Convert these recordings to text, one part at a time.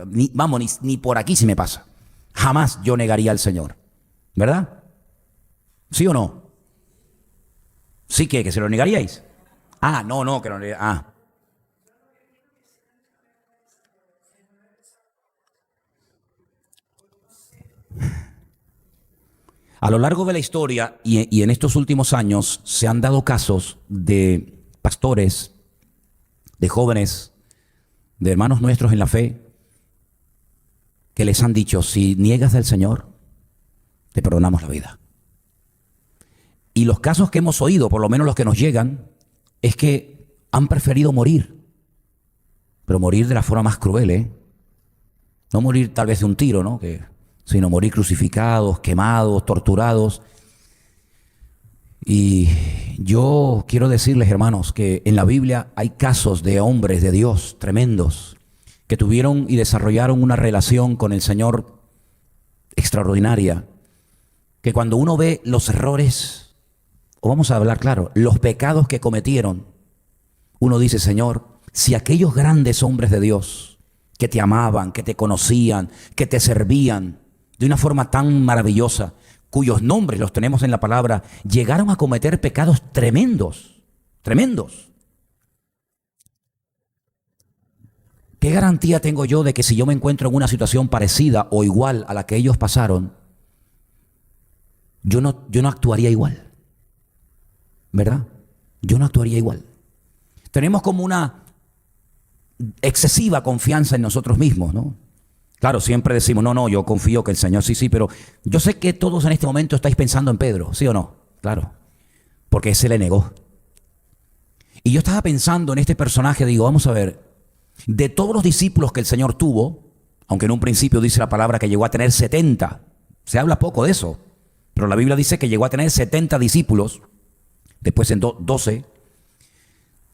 ni por aquí se me pasa. Jamás yo negaría al Señor. ¿Verdad? ¿Sí o no? ¿Sí que se lo negaríais? No, que no le... A lo largo de la historia y en estos últimos años se han dado casos de pastores, de jóvenes, de hermanos nuestros en la fe, que les han dicho, si niegas al Señor, te perdonamos la vida. Y los casos que hemos oído, por lo menos los que nos llegan, es que han preferido morir, pero morir de la forma más cruel, ¿eh? No morir tal vez de un tiro, ¿no? Sino morir crucificados, quemados, torturados. Y yo quiero decirles, hermanos, que en la Biblia hay casos de hombres de Dios tremendos que tuvieron y desarrollaron una relación con el Señor extraordinaria, que cuando uno ve los errores, o vamos a hablar claro, los pecados que cometieron, uno dice, Señor, si aquellos grandes hombres de Dios que te amaban, que te conocían, que te servían de una forma tan maravillosa, cuyos nombres los tenemos en la palabra, llegaron a cometer pecados tremendos, tremendos. ¿Qué garantía tengo yo de que si yo me encuentro en una situación parecida o igual a la que ellos pasaron, yo no actuaría igual? ¿Verdad? Yo no actuaría igual. Tenemos como una excesiva confianza en nosotros mismos, ¿no? Claro, siempre decimos, no, yo confío que el Señor, sí, pero yo sé que todos en este momento estáis pensando en Pedro, ¿sí o no? Claro, porque ese le negó. Y yo estaba pensando en este personaje, digo, vamos a ver, de todos los discípulos que el Señor tuvo, aunque en un principio dice la palabra que llegó a tener 70, se habla poco de eso, pero la Biblia dice que llegó a tener 70 discípulos, después en 12.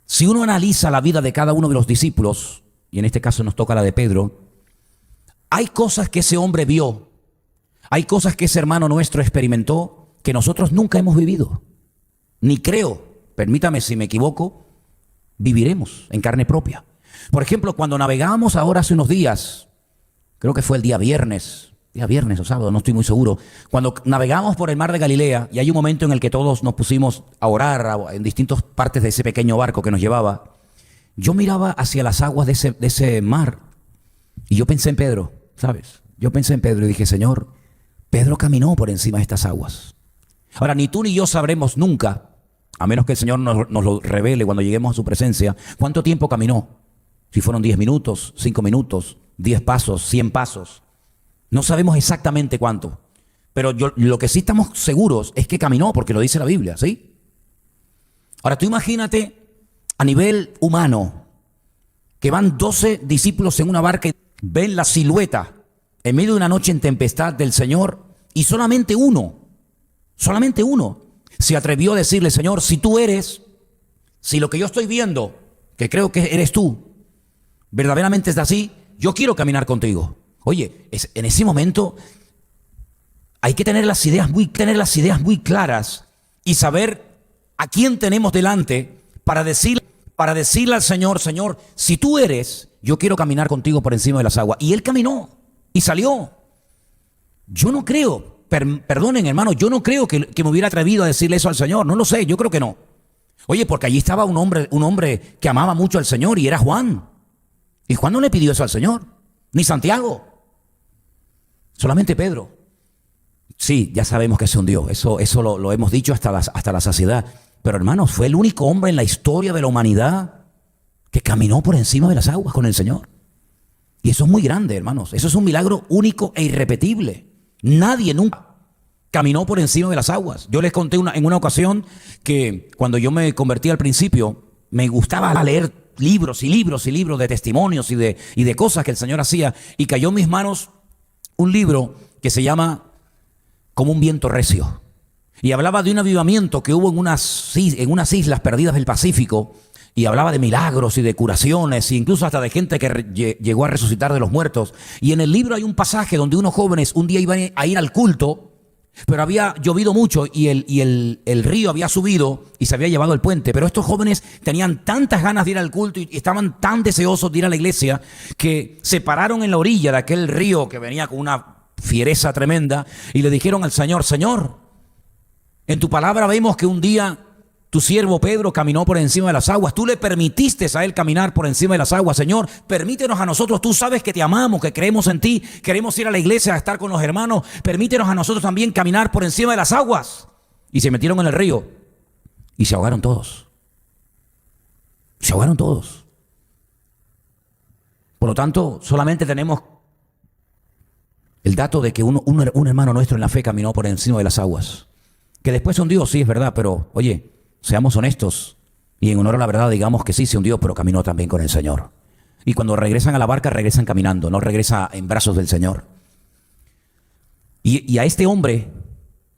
Si uno analiza la vida de cada uno de los discípulos, y en este caso nos toca la de Pedro, hay cosas que ese hombre vio, hay cosas que ese hermano nuestro experimentó que nosotros nunca hemos vivido, ni creo, permítame si me equivoco, viviremos en carne propia. Por ejemplo, cuando navegábamos ahora hace unos días, creo que fue el día viernes o sábado, no estoy muy seguro, cuando navegamos por el mar de Galilea y hay un momento en el que todos nos pusimos a orar en distintas partes de ese pequeño barco que nos llevaba, yo miraba hacia las aguas de ese mar y yo pensé en Pedro, ¿sabes? Yo pensé en Pedro y dije, Señor, Pedro caminó por encima de estas aguas. Ahora, ni tú ni yo sabremos nunca, a menos que el Señor nos lo revele cuando lleguemos a su presencia, cuánto tiempo caminó. Si fueron 10 minutos, 5 minutos, 10 pasos, 100 pasos. No sabemos exactamente cuánto. Pero lo que sí estamos seguros es que caminó, porque lo dice la Biblia, ¿sí? Ahora, tú imagínate a nivel humano que van 12 discípulos en una barca y ven la silueta en medio de una noche en tempestad del Señor y solamente uno se atrevió a decirle, Señor, si tú eres, si lo que yo estoy viendo, que creo que eres tú, verdaderamente es así, yo quiero caminar contigo. Oye, en ese momento hay que tener las ideas muy claras y saber a quién tenemos delante para decirle al Señor, Señor, si tú eres, yo quiero caminar contigo por encima de las aguas. Y él caminó y salió. Yo no creo, perdonen hermano, yo no creo que me hubiera atrevido a decirle eso al Señor. No lo sé, yo creo que no. Oye, porque allí estaba un hombre que amaba mucho al Señor y era Juan. Y Juan no le pidió eso al Señor, ni Santiago. Solamente Pedro. Sí, ya sabemos que se hundió. Eso lo hemos dicho hasta la saciedad. Pero hermanos, fue el único hombre en la historia de la humanidad que caminó por encima de las aguas con el Señor. Y eso es muy grande, hermanos. Eso es un milagro único e irrepetible. Nadie nunca caminó por encima de las aguas. Yo les conté en una ocasión que cuando yo me convertí al principio, me gustaba leer libros y libros y libros de testimonios y de cosas que el Señor hacía. Y cayó en mis manos un libro que se llama Como un viento recio. Y hablaba de un avivamiento que hubo en unas islas perdidas del Pacífico. Y hablaba de milagros y de curaciones, e incluso hasta de gente que llegó a resucitar de los muertos. Y en el libro hay un pasaje donde unos jóvenes un día iban a ir al culto Pero había llovido mucho y el río había subido y se había llevado el puente. Pero estos jóvenes tenían tantas ganas de ir al culto y estaban tan deseosos de ir a la iglesia que se pararon en la orilla de aquel río que venía con una fiereza tremenda y le dijeron al Señor: Señor, en tu palabra vemos que un día tu siervo Pedro caminó por encima de las aguas. Tú le permitiste a él caminar por encima de las aguas. Señor, permítenos a nosotros. Tú sabes que te amamos, que creemos en ti. Queremos ir a la iglesia a estar con los hermanos. Permítenos a nosotros también caminar por encima de las aguas. Y se metieron en el río y se ahogaron todos. Se ahogaron todos. Por lo tanto, solamente tenemos el dato de que un hermano nuestro en la fe caminó por encima de las aguas. Que después se hundió, sí, es verdad, pero oye, seamos honestos y en honor a la verdad digamos que sí se hundió, pero caminó también con el Señor. Y cuando regresan a la barca, regresan caminando, no regresa en brazos del Señor. Y a este hombre,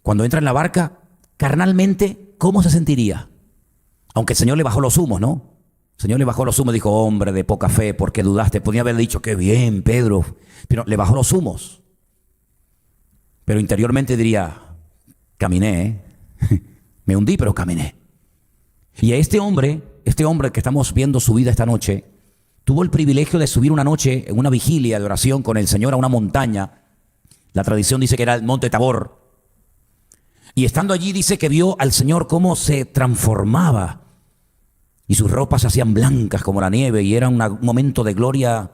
cuando entra en la barca, carnalmente, ¿cómo se sentiría? Aunque el Señor le bajó los humos, ¿no? El Señor le bajó los humos, dijo: hombre de poca fe, ¿por qué dudaste? Podía haber dicho: qué bien, Pedro. Pero le bajó los humos. Pero interiormente diría: caminé, me hundí, pero caminé. Y a este hombre que estamos viendo su vida esta noche, tuvo el privilegio de subir una noche en una vigilia de oración con el Señor a una montaña. La tradición dice que era el monte Tabor. Y estando allí dice que vio al Señor cómo se transformaba y sus ropas se hacían blancas como la nieve y era un momento de gloria,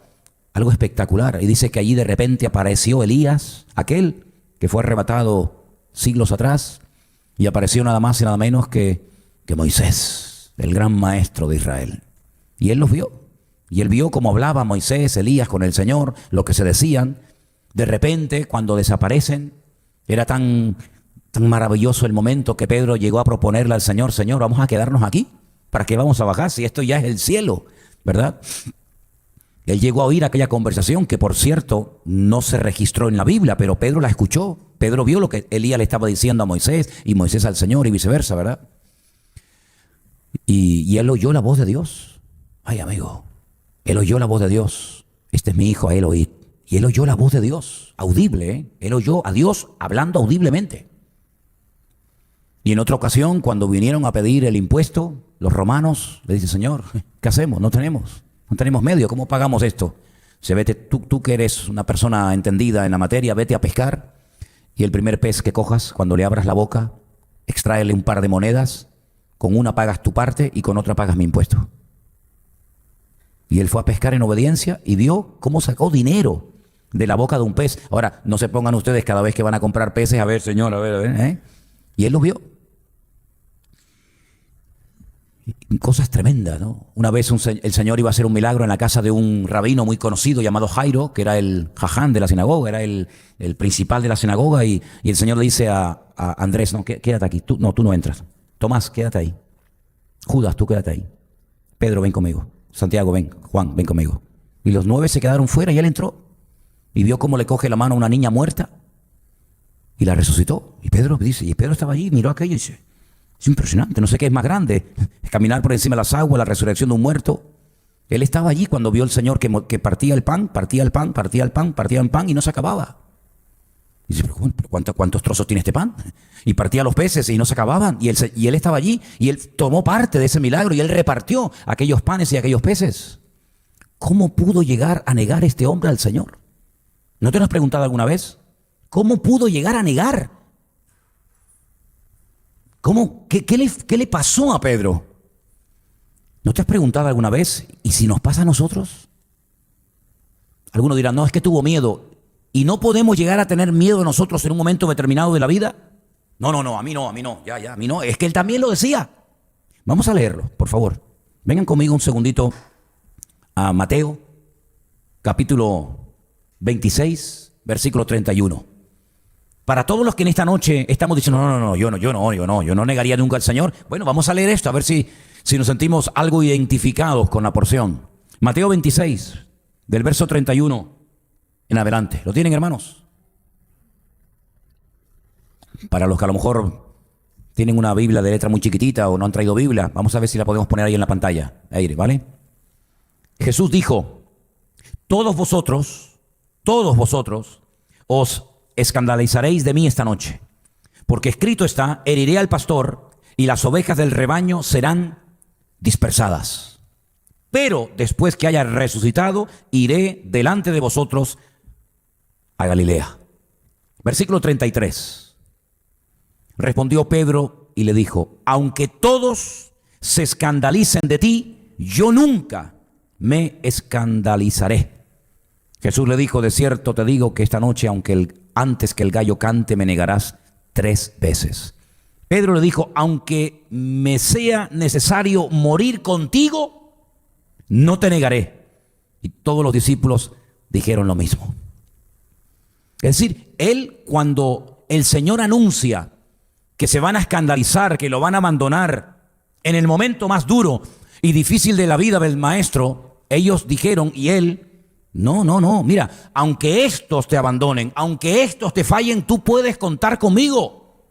algo espectacular. Y dice que allí de repente apareció Elías, aquel que fue arrebatado siglos atrás, y apareció nada más y nada menos que Moisés, el gran maestro de Israel. Y él los vio. Y él vio cómo hablaba Moisés, Elías con el Señor, lo que se decían. De repente, cuando desaparecen, era tan maravilloso el momento que Pedro llegó a proponerle al Señor: Señor, vamos a quedarnos aquí. ¿Para qué vamos a bajar si esto ya es el cielo? ¿Verdad? Él llegó a oír aquella conversación que, por cierto, no se registró en la Biblia, pero Pedro la escuchó. Pedro vio lo que Elías le estaba diciendo a Moisés y Moisés al Señor y viceversa, ¿verdad? Y él oyó la voz de Dios. Ay, amigo, él oyó la voz de Dios. Este es mi hijo, a él oíd. Y él oyó la voz de Dios, audible, ¿eh? Él oyó a Dios hablando audiblemente. Y en otra ocasión, cuando vinieron a pedir el impuesto, los romanos le dicen: Señor, ¿qué hacemos? No tenemos medio, ¿cómo pagamos esto? Se vete, tú que eres una persona entendida en la materia, vete a pescar y el primer pez que cojas, cuando le abras la boca, extráele un par de monedas, con una pagas tu parte y con otra pagas mi impuesto. Y él fue a pescar en obediencia y vio cómo sacó dinero de la boca de un pez. Ahora, no se pongan ustedes cada vez que van a comprar peces: a ver, Señor, a ver, ¿eh? Y él lo vio. Cosas tremendas, ¿no? Una vez el Señor iba a hacer un milagro en la casa de un rabino muy conocido llamado Jairo, que era el jaján de la sinagoga, era el principal de la sinagoga, y el Señor le dice a Andrés: no, quédate aquí, tú no entras. Tomás, quédate ahí. Judas, tú quédate ahí. Pedro, ven conmigo. Santiago, ven. Juan, ven conmigo. Y los 9 se quedaron fuera y él entró y vio cómo le coge la mano a una niña muerta y la resucitó. Y Pedro estaba allí, miró aquello y dice: es impresionante, no sé qué es más grande, caminar por encima de las aguas, la resurrección de un muerto. Él estaba allí cuando vio al Señor que partía el pan y no se acababa. Y dice: pero ¿cuántos trozos tiene este pan? Y partía los peces y no se acababan. Y él estaba allí y él tomó parte de ese milagro y él repartió aquellos panes y aquellos peces. ¿Cómo pudo llegar a negar este hombre al Señor? ¿No te lo has preguntado alguna vez? ¿Cómo pudo llegar a negar? ¿Qué le pasó a Pedro? ¿No te has preguntado alguna vez? ¿Y si nos pasa a nosotros? Algunos dirán: no, es que tuvo miedo. ¿Y no podemos llegar a tener miedo nosotros en un momento determinado de la vida? No, a mí no, a mí no. Es que él también lo decía. Vamos a leerlo, por favor. Vengan conmigo un segundito a Mateo, capítulo 26, versículo 31. Para todos los que en esta noche estamos diciendo: yo no negaría nunca al Señor. Bueno, vamos a leer esto, a ver si nos sentimos algo identificados con la porción. Mateo 26, del verso 31 en adelante. ¿Lo tienen, hermanos? Para los que a lo mejor tienen una Biblia de letra muy chiquitita o no han traído Biblia, vamos a ver si la podemos poner ahí en la pantalla. Aire, ¿vale? Jesús dijo: todos vosotros os escandalizaréis de mí esta noche. Porque escrito está, heriré al pastor y las ovejas del rebaño serán dispersadas. Pero después que haya resucitado, iré delante de vosotros a Galilea. Versículo 33. Respondió Pedro y le dijo, aunque todos se escandalicen de ti, yo nunca me escandalizaré. Jesús le dijo, de cierto te digo que esta noche, antes que el gallo cante, me negarás 3 veces. Pedro le dijo, aunque me sea necesario morir contigo, no te negaré. Y todos los discípulos dijeron lo mismo. Es decir, él, cuando el Señor anuncia que se van a escandalizar, que lo van a abandonar en el momento más duro y difícil de la vida del maestro, ellos dijeron, y él, no, mira, aunque estos te abandonen, aunque estos te fallen, tú puedes contar conmigo.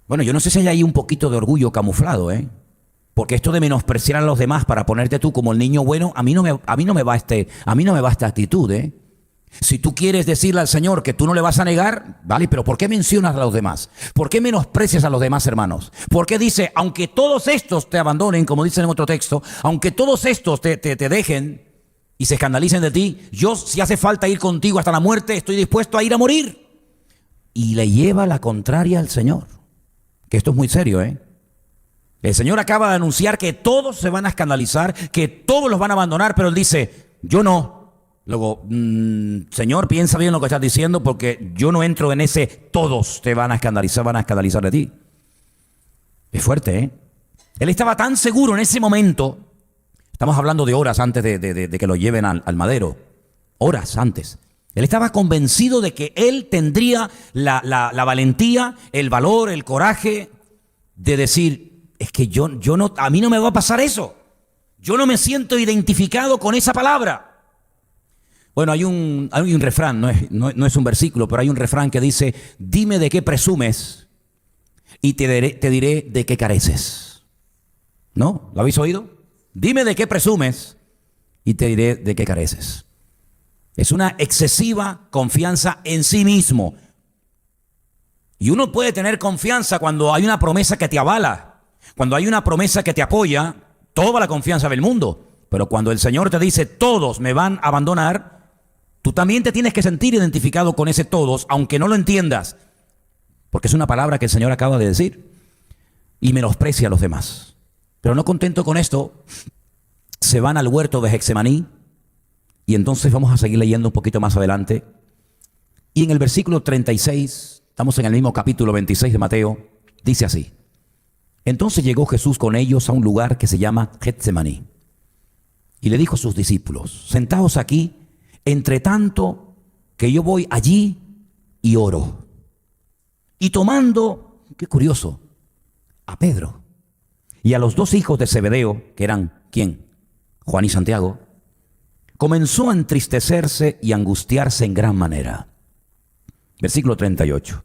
Bueno, yo no sé si hay ahí un poquito de orgullo camuflado, porque esto de menospreciar a los demás para ponerte tú como el niño bueno, a mí no me va esta actitud, Si tú quieres decirle al Señor que tú no le vas a negar, vale, pero ¿por qué mencionas a los demás? ¿Por qué menosprecias a los demás hermanos? ¿Por qué dice, aunque todos estos te abandonen, como dice en otro texto, aunque todos estos te dejen y se escandalicen de ti, yo, si hace falta ir contigo hasta la muerte, estoy dispuesto a ir a morir? Y le lleva la contraria al Señor. Que esto es muy serio, El Señor acaba de anunciar que todos se van a escandalizar, que todos los van a abandonar, pero Él dice, yo no. Luego, Señor, piensa bien lo que estás diciendo, porque yo no entro en ese todos te van a escandalizar de ti. Es fuerte, Él estaba tan seguro en ese momento, estamos hablando de horas antes de que lo lleven al madero, horas antes. Él estaba convencido de que él tendría la valentía, el valor, el coraje de decir, es que a mí no me va a pasar eso. Yo no me siento identificado con esa palabra. Bueno, hay un refrán, no es un versículo, pero hay un refrán que dice, dime de qué presumes y te diré de qué careces. ¿No? ¿Lo habéis oído? Dime de qué presumes y te diré de qué careces. Es una excesiva confianza en sí mismo. Y uno puede tener confianza cuando hay una promesa que te avala, cuando hay una promesa que te apoya, toda la confianza del mundo. Pero cuando el Señor te dice, todos me van a abandonar, tú también te tienes que sentir identificado con ese todos, aunque no lo entiendas, porque es una palabra que el Señor acaba de decir y menosprecia a los demás. Pero no contento con esto, se van al huerto de Getsemaní y entonces vamos a seguir leyendo un poquito más adelante. Y en el versículo 36, estamos en el mismo capítulo 26 de Mateo, dice así: entonces llegó Jesús con ellos a un lugar que se llama Getsemaní y le dijo a sus discípulos, sentaos aquí, entre tanto que yo voy allí y oro. Y tomando, qué curioso, a Pedro y a los 2 hijos de Zebedeo, que eran, ¿quién? Juan y Santiago, comenzó a entristecerse y angustiarse en gran manera. Versículo 38.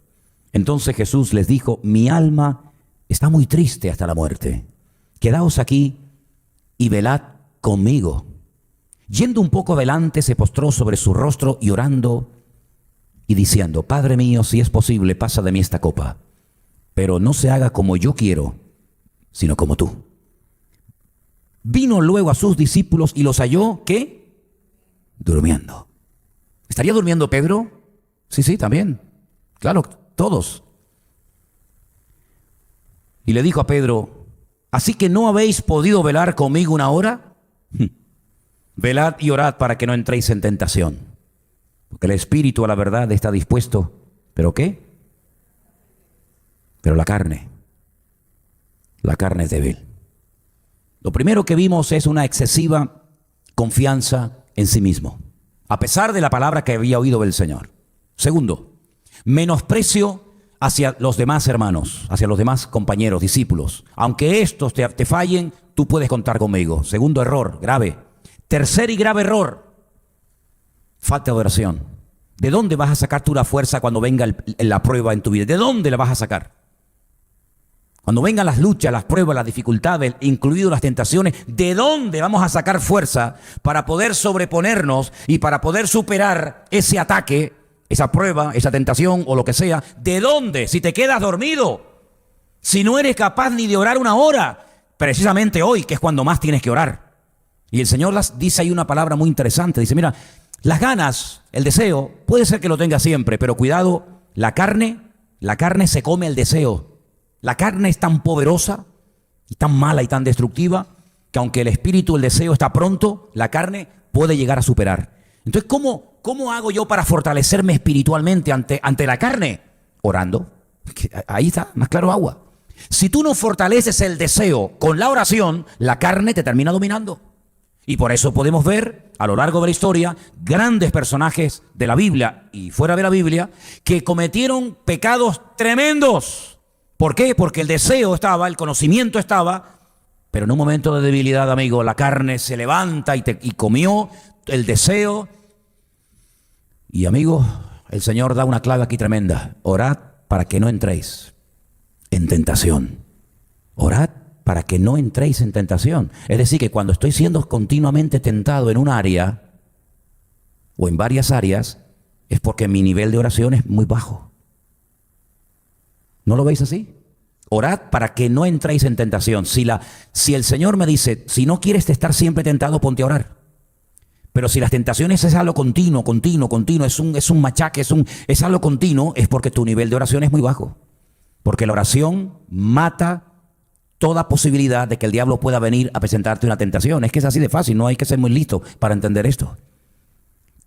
Entonces Jesús les dijo, mi alma está muy triste hasta la muerte. Quedaos aquí y velad conmigo. Yendo un poco adelante, se postró sobre su rostro y orando y diciendo, Padre mío, si es posible, pasa de mí esta copa, pero no se haga como yo quiero, sino como tú. Vino luego a sus discípulos y los halló, ¿qué? Durmiendo. ¿Estaría durmiendo Pedro? Sí, también. Claro, todos. Y le dijo a Pedro, ¿así que no habéis podido velar conmigo una hora? Velad y orad para que no entréis en tentación. Porque el espíritu a la verdad está dispuesto. ¿Pero qué? Pero la carne es débil. Lo primero que vimos es una excesiva confianza en sí mismo, a pesar de la palabra que había oído del Señor. Segundo, menosprecio hacia los demás hermanos, hacia los demás compañeros, discípulos. Aunque estos te fallen, tú puedes contar conmigo. Segundo error, grave. Tercer y grave error, falta de oración. ¿De dónde vas a sacar tú la fuerza cuando venga la prueba en tu vida? ¿De dónde la vas a sacar? Cuando vengan las luchas, las pruebas, las dificultades, incluidas las tentaciones, ¿de dónde vamos a sacar fuerza para poder sobreponernos y para poder superar ese ataque esa prueba, esa tentación o lo que sea. ¿De dónde? Si te quedas dormido, si no eres capaz ni de orar una hora, precisamente hoy, que es cuando más tienes que orar. Y el Señor dice ahí una palabra muy interesante. Dice, mira, las ganas, el deseo, puede ser que lo tengas siempre, pero cuidado, la carne se come el deseo. La carne es tan poderosa y tan mala y tan destructiva que aunque el espíritu, el deseo está pronto, la carne puede llegar a superar. Entonces, ¿cómo hago yo para fortalecerme espiritualmente ante la carne? Orando. Ahí está, más claro agua. Si tú no fortaleces el deseo con la oración, la carne te termina dominando. Y por eso podemos ver a lo largo de la historia grandes personajes de la Biblia y fuera de la Biblia que cometieron pecados tremendos. ¿Por qué? Porque el deseo estaba, el conocimiento estaba, pero en un momento de debilidad, amigo, la carne se levanta y comió el deseo. Y amigo, el Señor da una clave aquí tremenda. Orad para que no entréis en tentación. Orad para que no entréis en tentación. Es decir, que cuando estoy siendo continuamente tentado en un área o en varias áreas, es porque mi nivel de oración es muy bajo. ¿No lo veis así? Orad para que no entréis en tentación. Si el Señor me dice, si no quieres estar siempre tentado, ponte a orar. Pero si las tentaciones es algo continuo, es un machaque, es algo continuo, es porque tu nivel de oración es muy bajo. Porque la oración mata toda posibilidad de que el diablo pueda venir a presentarte una tentación. Es que es así de fácil, no hay que ser muy listo para entender esto.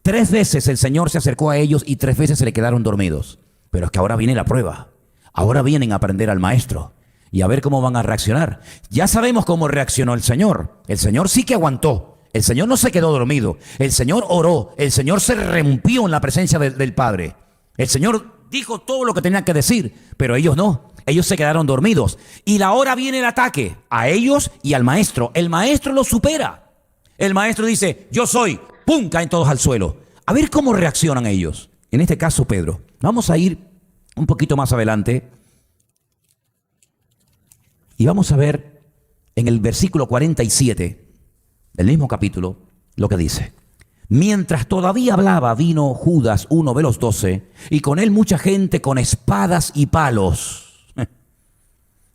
3 veces el Señor se acercó a ellos y 3 veces se le quedaron dormidos. Pero es que ahora viene la prueba. Ahora vienen a aprender al maestro y a ver cómo van a reaccionar. Ya sabemos cómo reaccionó el Señor. El Señor sí que aguantó. El Señor no se quedó dormido. El Señor oró. El Señor se rompió en la presencia del Padre. El Señor dijo todo lo que tenía que decir, pero ellos no. Ellos se quedaron dormidos. Y ahora viene el ataque a ellos y al maestro. El maestro los supera. El maestro dice, yo soy. ¡Pum! Caen todos al suelo. A ver cómo reaccionan ellos. En este caso, Pedro. Vamos a ir un poquito más adelante. Y vamos a ver en el versículo 47 del mismo capítulo lo que dice. Mientras todavía hablaba, vino Judas, uno de los 12, y con él mucha gente con espadas y palos,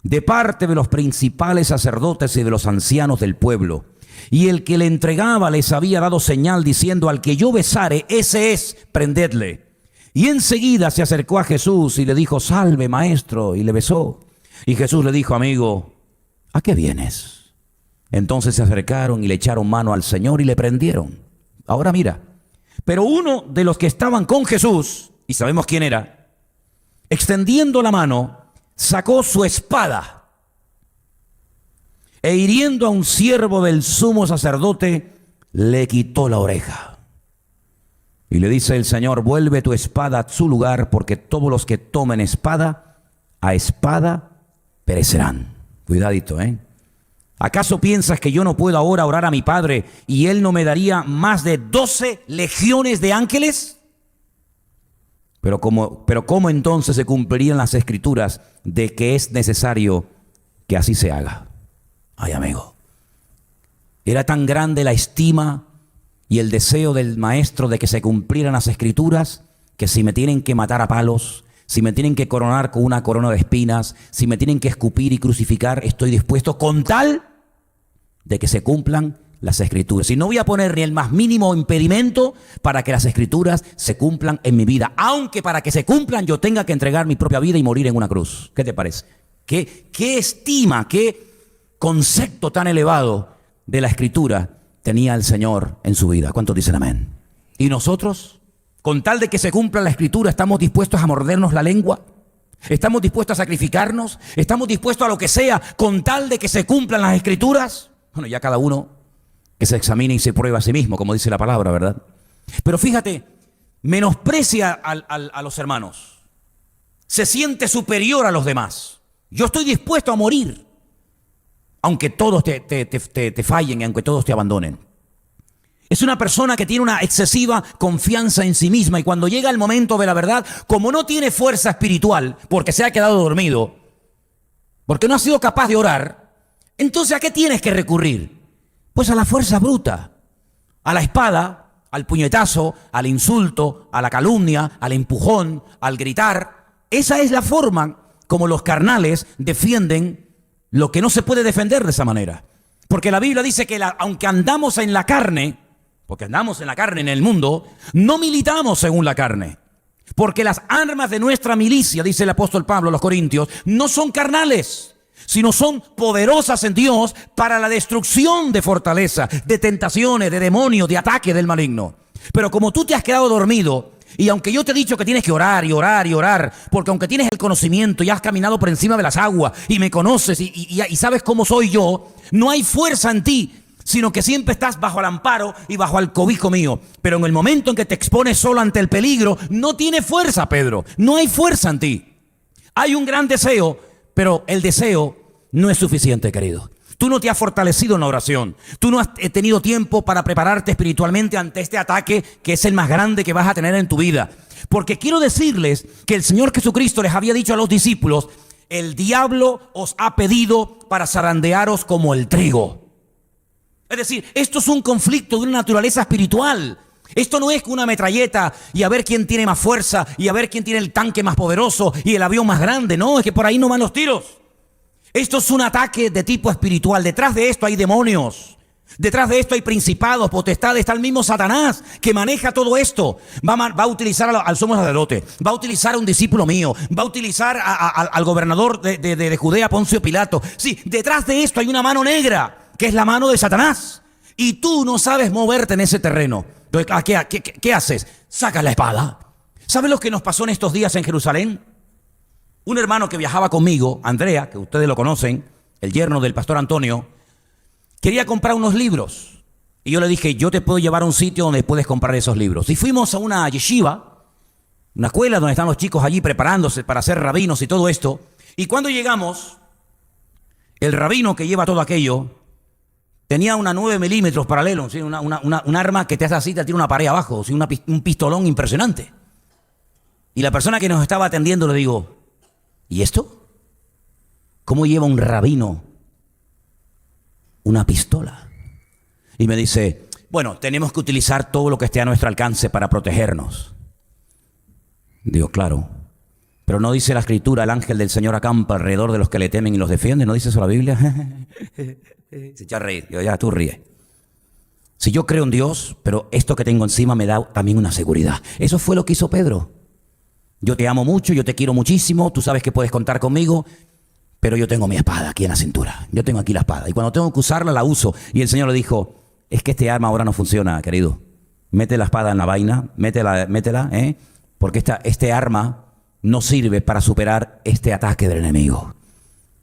de parte de los principales sacerdotes y de los ancianos del pueblo. Y el que le entregaba les había dado señal diciendo, al que yo besare, ese es, prendedle. Y enseguida se acercó a Jesús y le dijo, salve, maestro, y le besó. Y Jesús le dijo, amigo, ¿a qué vienes? Entonces se acercaron y le echaron mano al Señor y le prendieron. Ahora mira, pero uno de los que estaban con Jesús, y sabemos quién era, extendiendo la mano, sacó su espada e hiriendo a un siervo del sumo sacerdote, le quitó la oreja. Y le dice el Señor, vuelve tu espada a su lugar, porque todos los que tomen espada, a espada perecerán. Cuidadito, ¿eh? ¿Acaso piensas que yo no puedo ahora orar a mi Padre y Él no me daría más de 12 legiones de ángeles? Pero ¿cómo entonces se cumplirían las escrituras de que es necesario que así se haga? Ay, amigo. Era tan grande la estima y el deseo del maestro de que se cumplieran las escrituras, que si me tienen que matar a palos, si me tienen que coronar con una corona de espinas, si me tienen que escupir y crucificar, estoy dispuesto con tal de que se cumplan las escrituras. Y no voy a poner ni el más mínimo impedimento para que las escrituras se cumplan en mi vida. Aunque para que se cumplan yo tenga que entregar mi propia vida y morir en una cruz. ¿Qué te parece? ¿Qué estima, qué concepto tan elevado de la escritura tenía el Señor en su vida? ¿Cuántos dicen amén? ¿Y nosotros? Con tal de que se cumpla la escritura, ¿estamos dispuestos a mordernos la lengua? ¿Estamos dispuestos a sacrificarnos? ¿Estamos dispuestos a lo que sea con tal de que se cumplan las escrituras? Bueno, ya cada uno que se examine y se prueba a sí mismo, como dice la palabra, ¿verdad? Pero fíjate, menosprecia a los hermanos. Se siente superior a los demás. Yo estoy dispuesto a morir, aunque todos te fallen y aunque todos te abandonen. Es una persona que tiene una excesiva confianza en sí misma y cuando llega el momento de la verdad, como no tiene fuerza espiritual porque se ha quedado dormido, porque no ha sido capaz de orar, entonces ¿a qué tienes que recurrir? Pues a la fuerza bruta, a la espada, al puñetazo, al insulto, a la calumnia, al empujón, al gritar. Esa es la forma como los carnales defienden lo que no se puede defender de esa manera. Porque la Biblia dice que aunque andamos en la carne, porque andamos en la carne en el mundo, no militamos según la carne. Porque las armas de nuestra milicia, dice el apóstol Pablo a los Corintios, no son carnales, sino son poderosas en Dios para la destrucción de fortaleza, de tentaciones, de demonios, de ataques del maligno. Pero como tú te has quedado dormido, y aunque yo te he dicho que tienes que orar y orar y orar, porque aunque tienes el conocimiento y has caminado por encima de las aguas y me conoces y sabes cómo soy yo, no hay fuerza en ti, sino que siempre estás bajo el amparo y bajo el cobijo mío. Pero en el momento en que te expones solo ante el peligro, no tiene fuerza, Pedro. No hay fuerza en ti. Hay un gran deseo, pero el deseo no es suficiente, querido. Tú no te has fortalecido en la oración. Tú no has tenido tiempo para prepararte espiritualmente ante este ataque que es el más grande que vas a tener en tu vida. Porque quiero decirles que el Señor Jesucristo les había dicho a los discípulos: el diablo os ha pedido para zarandearos como el trigo. Es decir, esto es un conflicto de una naturaleza espiritual. Esto no es una metralleta y a ver quién tiene más fuerza y a ver quién tiene el tanque más poderoso y el avión más grande. No, es que por ahí no van los tiros. Esto es un ataque de tipo espiritual. Detrás de esto hay demonios. Detrás de esto hay principados, potestades. Está el mismo Satanás que maneja todo esto. Va a utilizar al sumo sacerdote. Va a utilizar a un discípulo mío. Va a utilizar al gobernador de Judea, Poncio Pilato. Sí, detrás de esto hay una mano negra, que es la mano de Satanás. Y tú no sabes moverte en ese terreno. ¿Qué haces? Sacas la espada. ¿Sabes lo que nos pasó en estos días en Jerusalén? Un hermano que viajaba conmigo, Andrea, que ustedes lo conocen, el yerno del pastor Antonio, quería comprar unos libros. Y yo le dije: yo te puedo llevar a un sitio donde puedes comprar esos libros. Y fuimos a una yeshiva, una escuela donde están los chicos allí preparándose para ser rabinos y todo esto. Y cuando llegamos, el rabino que lleva todo aquello tenía una 9 milímetros paralelo, ¿sí? un arma que te hace así, te tira una pared abajo, ¿sí? Un pistolón impresionante. Y la persona que nos estaba atendiendo le digo: ¿y esto? ¿Cómo lleva un rabino una pistola? Y me dice: bueno, tenemos que utilizar todo lo que esté a nuestro alcance para protegernos. Digo: claro, pero no dice la Escritura: el ángel del Señor acampa alrededor de los que le temen y los defiende. ¿No dice eso la Biblia? Se echa a reír. Digo: ya, tú ríes. Si yo creo en Dios, pero esto que tengo encima me da también una seguridad. Eso fue lo que hizo Pedro. Yo te amo mucho, yo te quiero muchísimo, tú sabes que puedes contar conmigo, pero yo tengo mi espada aquí en la cintura. Yo tengo aquí la espada y cuando tengo que usarla, la uso. Y el Señor le dijo: es que este arma ahora no funciona, querido. Mete la espada en la vaina, métela, porque este arma no sirve para superar este ataque del enemigo.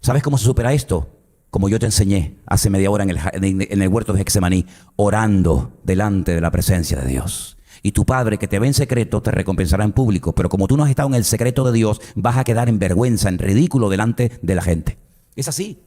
¿Sabes cómo se supera esto? Como yo te enseñé hace media hora en el huerto de Getsemaní, orando delante de la presencia de Dios. Y tu Padre que te ve en secreto te recompensará en público. Pero como tú no has estado en el secreto de Dios, vas a quedar en vergüenza, en ridículo delante de la gente. Es así.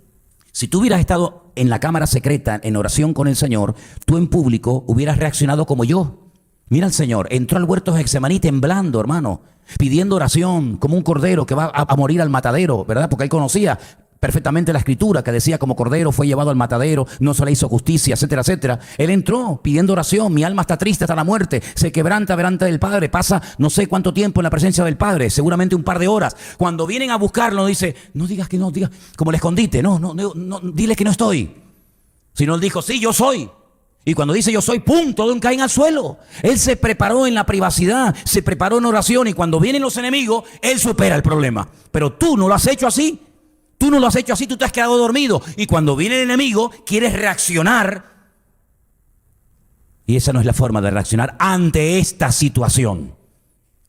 Si tú hubieras estado en la cámara secreta, en oración con el Señor, tú en público hubieras reaccionado como yo. Mira al Señor, entró al huerto de Getsemaní temblando, hermano, pidiendo oración, como un cordero que va a morir al matadero, ¿verdad? Porque él conocía perfectamente la Escritura que decía: como cordero fue llevado al matadero, no se le hizo justicia, etcétera, etcétera. Él entró pidiendo oración: mi alma está triste hasta la muerte, se quebranta delante del Padre. Pasa no sé cuánto tiempo en la presencia del Padre, seguramente un par de horas. Cuando vienen a buscarlo, dice: no digas que no, digas como el escondite, no, dile que no estoy. Sino él dijo: sí, yo soy. Y cuando dice yo soy, ¡pum!, todos caen al suelo. Él se preparó en la privacidad, se preparó en oración, y cuando vienen los enemigos, él supera el problema. Pero tú no lo has hecho así. Tú no lo has hecho así, tú te has quedado dormido. Y cuando viene el enemigo, quieres reaccionar. Y esa no es la forma de reaccionar ante esta situación.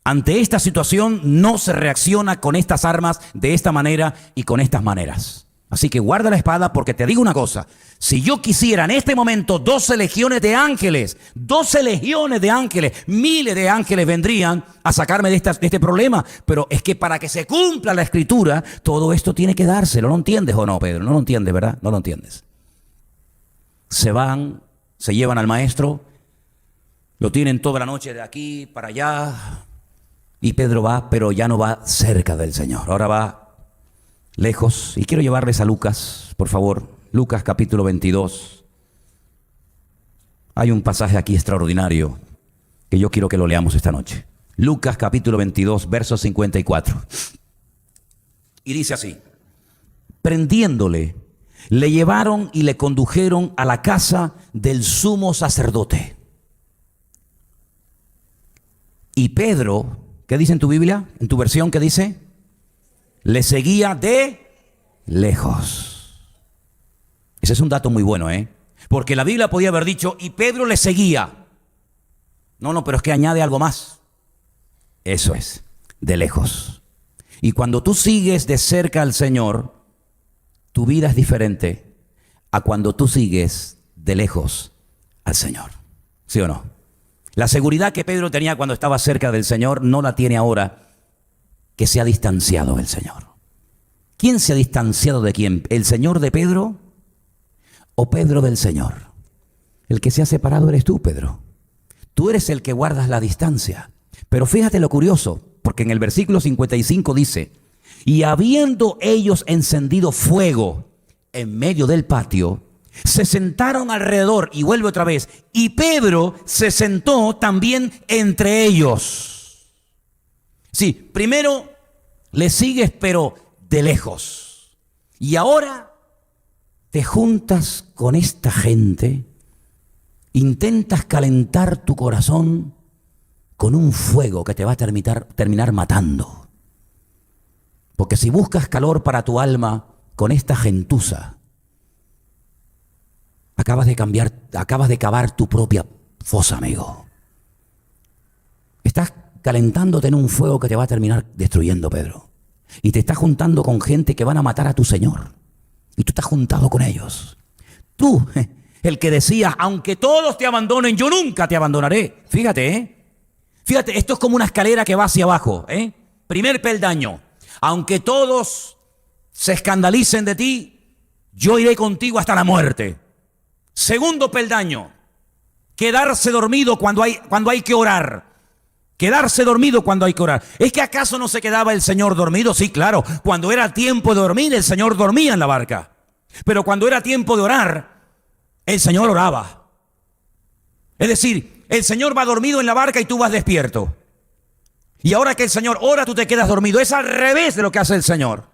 Ante esta situación no se reacciona con estas armas de esta manera y con estas maneras. Así que guarda la espada, porque te digo una cosa: si yo quisiera en este momento 12 legiones de ángeles, 12 legiones de ángeles, miles de ángeles vendrían a sacarme de este problema. Pero es que para que se cumpla la Escritura, todo esto tiene que dárselo. ¿No entiendes o no, Pedro? No lo entiendes, ¿verdad? No lo entiendes. Se van, se llevan al maestro, lo tienen toda la noche de aquí para allá, y Pedro va, pero ya no va cerca del Señor. Ahora va lejos. Y quiero llevarles a Lucas, por favor. Lucas capítulo 22. Hay un pasaje aquí extraordinario. que yo quiero que lo leamos esta noche. Lucas capítulo 22, verso 54. Y dice así: prendiéndole, le llevaron y le condujeron a la casa del sumo sacerdote. Y Pedro, ¿qué dice en tu Biblia? ¿En tu versión qué dice? Le seguía de lejos. Ese es un dato muy bueno, porque la Biblia podía haber dicho, y Pedro le seguía. No, pero es que añade algo más. Eso es, de lejos. Y cuando tú sigues de cerca al Señor, tu vida es diferente a cuando tú sigues de lejos al Señor. ¿Sí o no? La seguridad que Pedro tenía cuando estaba cerca del Señor no la tiene ahora que se ha distanciado del Señor. ¿Quién se ha distanciado de quién? ¿El Señor de Pedro o Pedro del Señor? El que se ha separado eres tú, Pedro. Tú eres el que guardas la distancia. Pero fíjate lo curioso, porque en el versículo 55 dice, y habiendo ellos encendido fuego en medio del patio, se sentaron alrededor, y vuelve otra vez, y Pedro se sentó también entre ellos. Sí, primero le sigues pero de lejos, y ahora te juntas con esta gente, intentas calentar tu corazón con un fuego que te va a terminar matando. Porque si buscas calor para tu alma con esta gentuza, acabas de cavar tu propia fosa, amigo. Estás calentándote en un fuego que te va a terminar destruyendo, Pedro. Y te estás juntando con gente que van a matar a tu Señor. Y tú estás juntado con ellos. Tú, el que decía, aunque todos te abandonen, yo nunca te abandonaré. Fíjate, Fíjate, esto es como una escalera que va hacia abajo, Primer peldaño. Aunque todos se escandalicen de ti, yo iré contigo hasta la muerte. Segundo peldaño. Quedarse dormido cuando hay que orar. Quedarse dormido cuando hay que orar. ¿Es que acaso no se quedaba el Señor dormido? Sí, claro. Cuando era tiempo de dormir, el Señor dormía en la barca. Pero cuando era tiempo de orar, el Señor oraba. Es decir, el Señor va dormido en la barca y tú vas despierto. Y ahora que el Señor ora, tú te quedas dormido. Es al revés de lo que hace el Señor.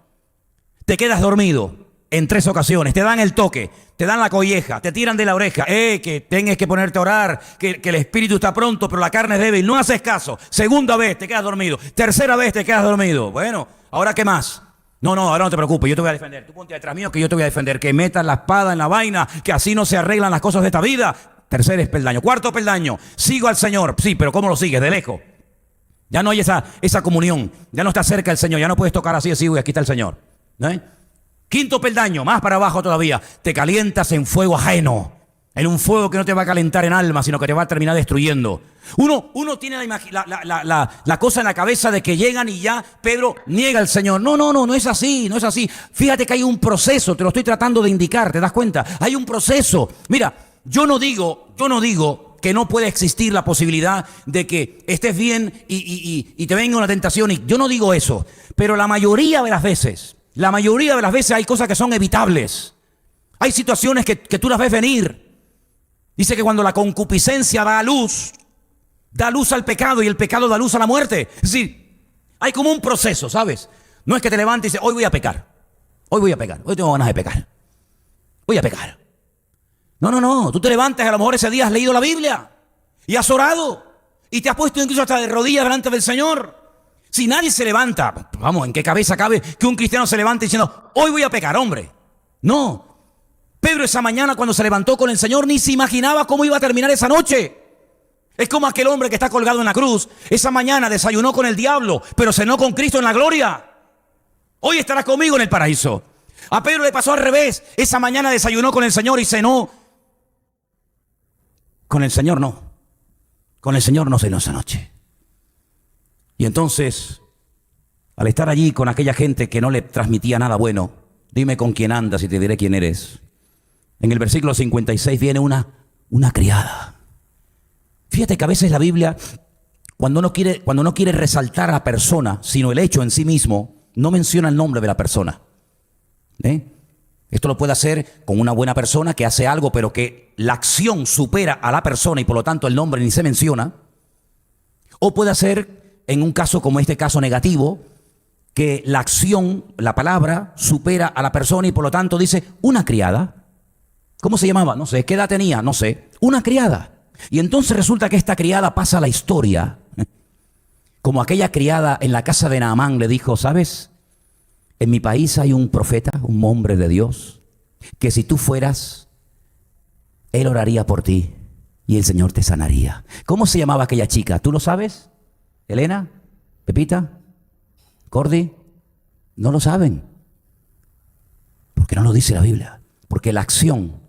Te quedas dormido en 3 ocasiones. Te dan el toque, te dan la colleja, te tiran de la oreja. Que tienes que ponerte a orar, que el espíritu está pronto, pero la carne es débil. No haces caso. Segunda vez te quedas dormido. Tercera vez te quedas dormido. Bueno, ¿ahora qué más? No, ahora no te preocupes, yo te voy a defender. Tú ponte detrás mío que yo te voy a defender. Que metas la espada en la vaina, que así no se arreglan las cosas de esta vida. Tercer peldaño. Cuarto peldaño. Sigo al Señor. Sí, pero ¿cómo lo sigues? De lejos. Ya no hay esa comunión. Ya no está cerca el Señor. Ya no puedes tocar así, y aquí está el Señor. Quinto peldaño, más para abajo todavía. Te calientas en fuego ajeno. En un fuego que no te va a calentar en alma, sino que te va a terminar destruyendo. Uno tiene la cosa en la cabeza de que llegan y ya Pedro niega al Señor. No es así, no es así. Fíjate que hay un proceso, te lo estoy tratando de indicar, ¿te das cuenta? Hay un proceso. Mira, yo no digo que no puede existir la posibilidad de que estés bien y te venga una tentación. Y yo no digo eso, pero la mayoría de las veces hay cosas que son evitables. Hay situaciones que tú las ves venir. Dice que cuando la concupiscencia da luz al pecado y el pecado da luz a la muerte. Es decir, hay como un proceso, ¿sabes? No es que te levantes y dices, hoy voy a pecar, hoy tengo ganas de pecar, voy a pecar. No, tú te levantas, a lo mejor ese día has leído la Biblia y has orado y te has puesto incluso hasta de rodillas delante del Señor. Si nadie se levanta, vamos, ¿en qué cabeza cabe que un cristiano se levante diciendo, hoy voy a pecar, hombre? No. Pedro esa mañana cuando se levantó con el Señor ni se imaginaba cómo iba a terminar esa noche. Es como aquel hombre que está colgado en la cruz. Esa mañana desayunó con el diablo, pero cenó con Cristo en la gloria. Hoy estará conmigo en el paraíso. A Pedro le pasó al revés. Esa mañana desayunó con el Señor y cenó. Con el Señor no. Con el Señor no cenó esa noche. Y entonces, al estar allí con aquella gente que no le transmitía nada bueno, dime con quién andas y te diré quién eres. En el versículo 56 viene una criada. Fíjate que a veces la Biblia, cuando no quiere resaltar a la persona, sino el hecho en sí mismo, no menciona el nombre de la persona. Esto lo puede hacer con una buena persona que hace algo, pero que la acción supera a la persona y por lo tanto el nombre ni se menciona. O puede ser, en un caso como este caso negativo, que la acción, la palabra, supera a la persona y por lo tanto dice una criada. ¿Cómo se llamaba? No sé. ¿Qué edad tenía? No sé. Una criada. Y entonces resulta que esta criada pasa a la historia como aquella criada en la casa de Naamán le dijo, ¿sabes? En mi país hay un profeta, un hombre de Dios, que si tú fueras, él oraría por ti y el Señor te sanaría. ¿Cómo se llamaba aquella chica? ¿Tú lo sabes? ¿Elena? ¿Pepita? ¿Cordy? No lo saben. Porque no lo dice la Biblia. Porque la acción,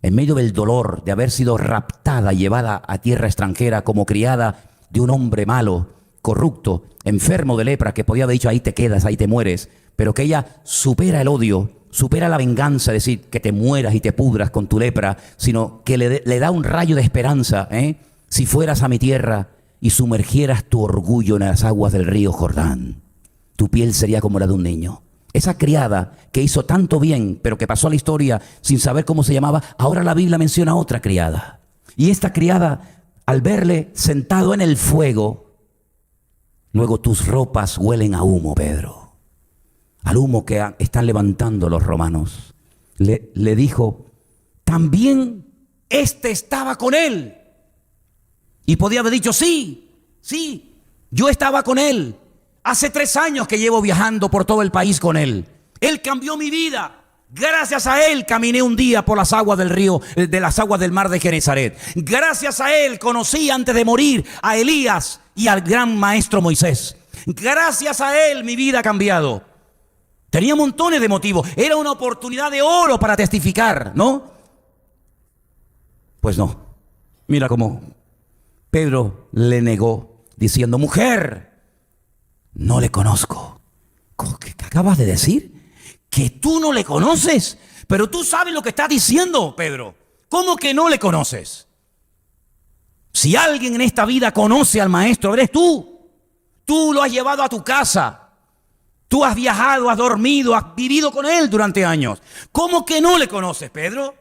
en medio del dolor de haber sido raptada, llevada a tierra extranjera como criada de un hombre malo, corrupto, enfermo de lepra, que podía haber dicho, ahí te quedas, ahí te mueres, pero que ella supera el odio, supera la venganza, es decir, que te mueras y te pudras con tu lepra, sino que le da un rayo de esperanza. Si fueras a mi tierra y sumergieras tu orgullo en las aguas del río Jordán, tu piel sería como la de un niño. Esa criada que hizo tanto bien, pero que pasó a la historia sin saber cómo se llamaba, ahora la Biblia menciona a otra criada. Y esta criada, al verle sentado en el fuego, luego tus ropas huelen a humo, Pedro, al humo que están levantando los romanos. Le dijo, también este estaba con él. Y podía haber dicho, sí, yo estaba con él. Hace 3 años que llevo viajando por todo el país con él. Él cambió mi vida. Gracias a él caminé un día por las aguas del río, de las aguas del mar de Genesaret. Gracias a él conocí antes de morir a Elías y al gran maestro Moisés. Gracias a él mi vida ha cambiado. Tenía montones de motivos. Era una oportunidad de oro para testificar, ¿no? Pues no. Mira cómo Pedro le negó diciendo, mujer, no le conozco. ¿Qué acabas de decir? ¿Que tú no le conoces? Pero tú sabes lo que estás diciendo, Pedro. ¿Cómo que no le conoces? Si alguien en esta vida conoce al maestro, eres tú. Tú lo has llevado a tu casa. Tú has viajado, has dormido, has vivido con él durante años. ¿Cómo que no le conoces, Pedro?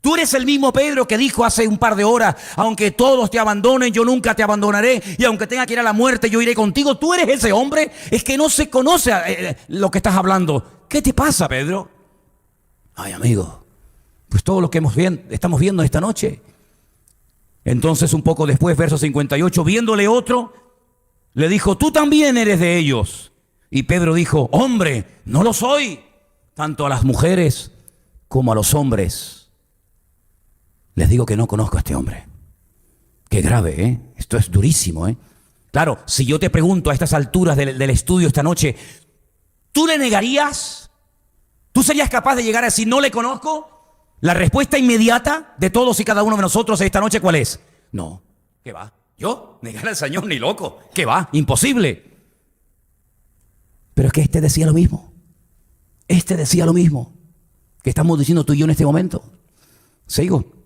Tú eres el mismo Pedro que dijo hace un par de horas, aunque todos te abandonen, yo nunca te abandonaré, y aunque tenga que ir a la muerte, yo iré contigo. Tú eres ese hombre. Es que no se conoce lo que estás hablando. ¿Qué te pasa, Pedro? Ay, amigo, pues todo lo que estamos viendo esta noche. Entonces, un poco después, verso 58, viéndole otro, le dijo, tú también eres de ellos. Y Pedro dijo, hombre, no lo soy. Tanto a las mujeres como a los hombres les digo que no conozco a este hombre. Qué grave, ¿eh? Esto es durísimo, ¿eh? Claro, si yo te pregunto a estas alturas del estudio esta noche, ¿tú le negarías? ¿Tú serías capaz de llegar a decir, no le conozco? La respuesta inmediata de todos y cada uno de nosotros esta noche, ¿cuál es? No, ¿qué va? ¿Yo? Negar al Señor ni loco. ¿Qué va? Imposible. Pero es que este decía lo mismo. Este decía lo mismo que estamos diciendo tú y yo en este momento. Sigo.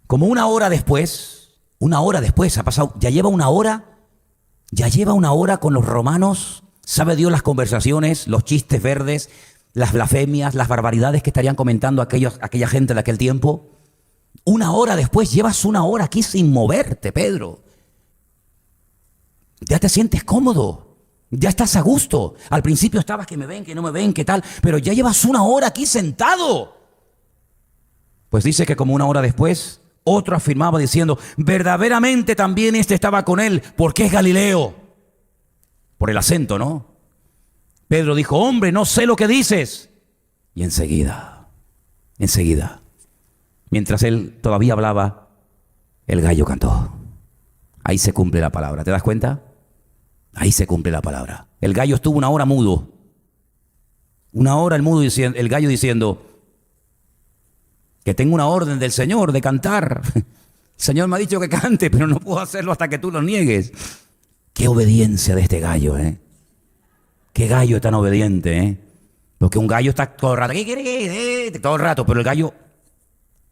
Como una hora después ha pasado, ya lleva una hora con los romanos. Sabe Dios las conversaciones, los chistes verdes, las blasfemias, las barbaridades que estarían comentando aquella gente de aquel tiempo. Una hora después, llevas una hora aquí sin moverte, Pedro. Ya te sientes cómodo, ya estás a gusto. Al principio estabas que me ven, que no me ven, que tal, pero ya llevas una hora aquí sentado. Pues dice que como una hora después, otro afirmaba diciendo, verdaderamente también este estaba con él, porque es Galileo. Por el acento, ¿no? Pedro dijo, hombre, no sé lo que dices. Y enseguida, mientras él todavía hablaba, el gallo cantó. Ahí se cumple la palabra, ¿te das cuenta? Ahí se cumple la palabra. El gallo estuvo una hora mudo. Una hora el gallo diciendo, que tengo una orden del Señor de cantar. El Señor me ha dicho que cante, pero no puedo hacerlo hasta que tú lo niegues. Qué obediencia de este gallo, ¿eh? Qué gallo tan obediente, ¿eh? Porque un gallo está todo el rato, pero el gallo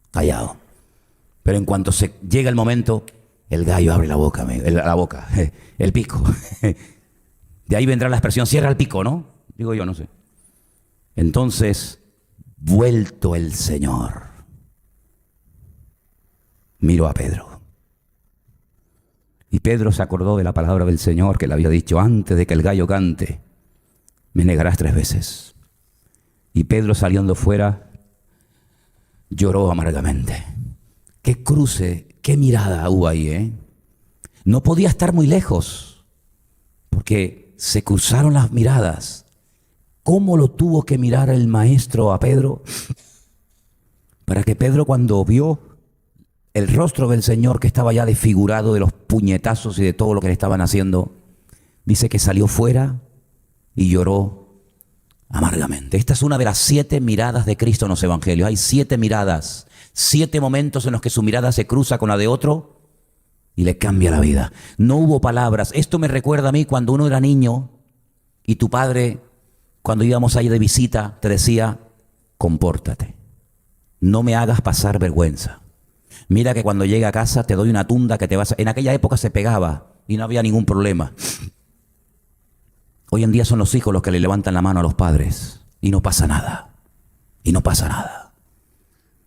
callado. Pero en cuanto llega el momento, el gallo abre la boca, el pico. De ahí vendrá la expresión, cierra el pico, ¿no? Digo yo, no sé. Entonces, vuelto el Señor, miro a Pedro Y Pedro se acordó de la palabra del Señor que le había dicho: antes de que el gallo cante, me negarás 3 veces. Y Pedro, saliendo fuera, lloró amargamente. Qué cruce, qué mirada hubo ahí, ¿eh? No podía estar muy lejos, porque se cruzaron las miradas. ¿Cómo lo tuvo que mirar el maestro a Pedro? Para que Pedro, cuando vio el rostro del Señor, que estaba ya desfigurado de los puñetazos y de todo lo que le estaban haciendo, dice que salió fuera y lloró amargamente. Esta es una de las 7 miradas de Cristo en los evangelios. Hay 7 miradas, 7 momentos en los que su mirada se cruza con la de otro y le cambia la vida. No hubo palabras. Esto me recuerda a mí cuando uno era niño y tu padre, cuando íbamos ahí de visita, te decía: compórtate, no me hagas pasar vergüenza. Mira que cuando llegue a casa te doy una tunda que te vas a... En aquella época se pegaba y no había ningún problema. Hoy en día son los hijos los que le levantan la mano a los padres y no pasa nada. Y no pasa nada.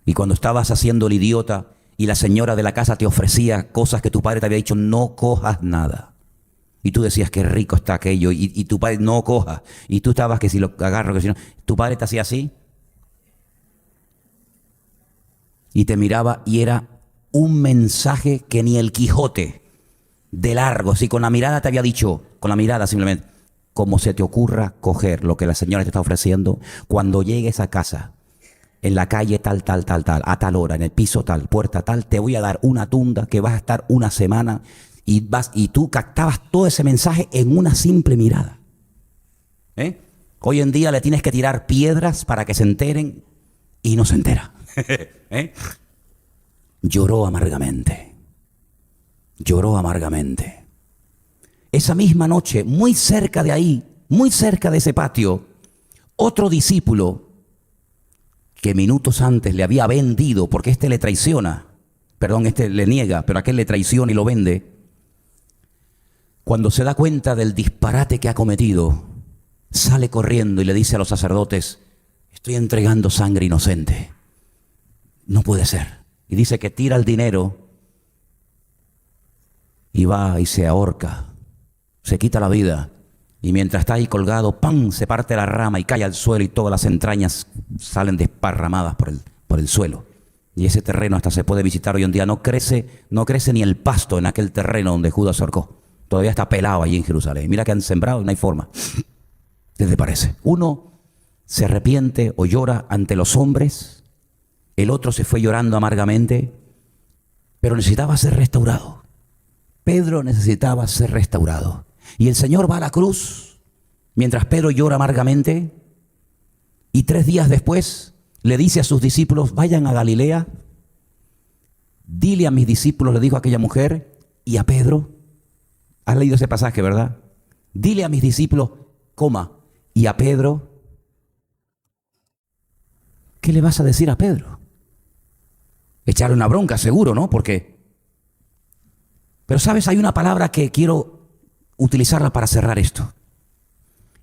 Y cuando estabas haciendo el idiota y la señora de la casa te ofrecía cosas que tu padre te había dicho: no cojas nada. Y tú decías: qué rico está aquello. Y tu padre: no cojas. Y tú estabas que si lo agarro, que si no. Tu padre te hacía así. Y te miraba y era un mensaje que ni el Quijote de largo, si con la mirada te había dicho, con la mirada simplemente: como se te ocurra coger lo que la señora te está ofreciendo, cuando llegues a casa, en la calle tal, a tal hora, en el piso tal, puerta tal, te voy a dar una tunda que vas a estar una semana, y tú captabas todo ese mensaje en una simple mirada. Hoy en día le tienes que tirar piedras para que se enteren y no se entera. Lloró amargamente. Lloró amargamente. Esa misma noche, muy cerca de ahí, muy cerca de ese patio, otro discípulo que minutos antes le había vendido, porque este le traiciona, este le niega, pero aquel le traiciona y lo vende. Cuando se da cuenta del disparate que ha cometido, sale corriendo y le dice a los sacerdotes: estoy entregando sangre inocente. No puede ser. Y dice que tira el dinero y va y se ahorca, se quita la vida. Y mientras está ahí colgado, ¡pam!, se parte la rama y cae al suelo y todas las entrañas salen desparramadas por el suelo. Y ese terreno hasta se puede visitar hoy en día. No crece ni el pasto en aquel terreno donde Judas se ahorcó. Todavía está pelado allí en Jerusalén. Mira que han sembrado y no hay forma. ¿Qué te parece? Uno se arrepiente o llora ante los hombres. El otro se fue llorando amargamente, pero necesitaba ser restaurado. Pedro necesitaba ser restaurado. Y el Señor va a la cruz mientras Pedro llora amargamente, y 3 días después le dice a sus discípulos: vayan a Galilea, dile a mis discípulos, le dijo a aquella mujer y a Pedro. Has leído ese pasaje, ¿verdad? Dile a mis discípulos, y a Pedro. ¿Qué le vas a decir a Pedro? Echarle una bronca, seguro, ¿no? Pero sabes, hay una palabra que quiero utilizarla para cerrar esto.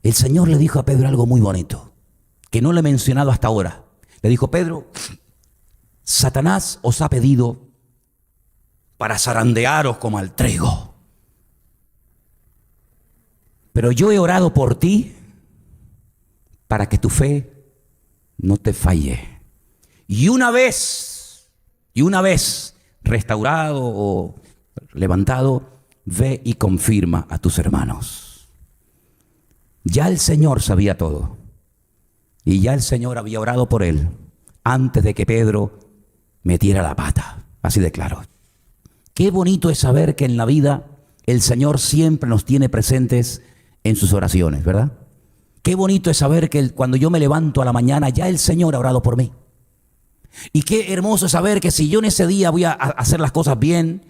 El Señor le dijo a Pedro algo muy bonito, que no le he mencionado hasta ahora. Le dijo: Pedro, Satanás os ha pedido para zarandearos como al trigo, pero yo he orado por ti para que tu fe no te falle. Y una vez restaurado o levantado, ve y confirma a tus hermanos. Ya el Señor sabía todo. Y ya el Señor había orado por él antes de que Pedro metiera la pata. Así de claro. Qué bonito es saber que en la vida el Señor siempre nos tiene presentes en sus oraciones, ¿verdad? Qué bonito es saber que cuando yo me levanto a la mañana, ya el Señor ha orado por mí. Y qué hermoso es saber que si yo en ese día voy a hacer las cosas bien,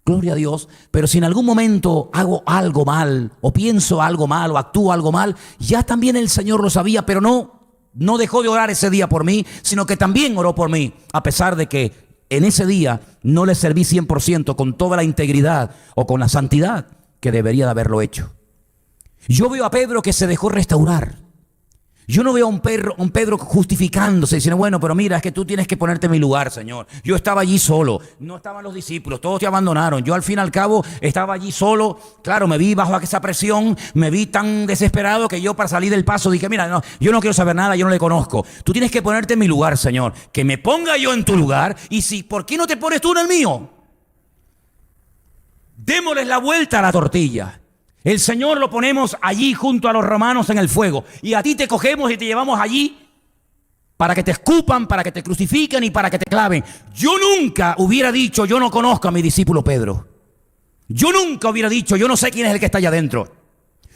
gloria a Dios, pero si en algún momento hago algo mal, o pienso algo mal, o actúo algo mal, ya también el Señor lo sabía, pero no dejó de orar ese día por mí, sino que también oró por mí, a pesar de que en ese día no le serví 100% con toda la integridad o con la santidad que debería de haberlo hecho. Yo veo a Pedro que se dejó restaurar. Yo no veo a un Pedro justificándose, diciendo, bueno, pero mira, es que tú tienes que ponerte en mi lugar, Señor. Yo estaba allí solo, no estaban los discípulos, todos te abandonaron. Yo al fin y al cabo estaba allí solo. Claro, me vi bajo esa presión, me vi tan desesperado que yo para salir del paso dije, mira, no, yo no quiero saber nada, yo no le conozco. Tú tienes que ponerte en mi lugar, Señor. Que me ponga yo en tu lugar y si, ¿por qué no te pones tú en el mío? Démosles la vuelta a la tortilla. El Señor lo ponemos allí junto a los romanos en el fuego. Y a ti te cogemos y te llevamos allí para que te escupan, para que te crucifiquen y para que te claven. Yo nunca hubiera dicho, yo no conozco a mi discípulo Pedro. Yo nunca hubiera dicho, yo no sé quién es el que está allá adentro.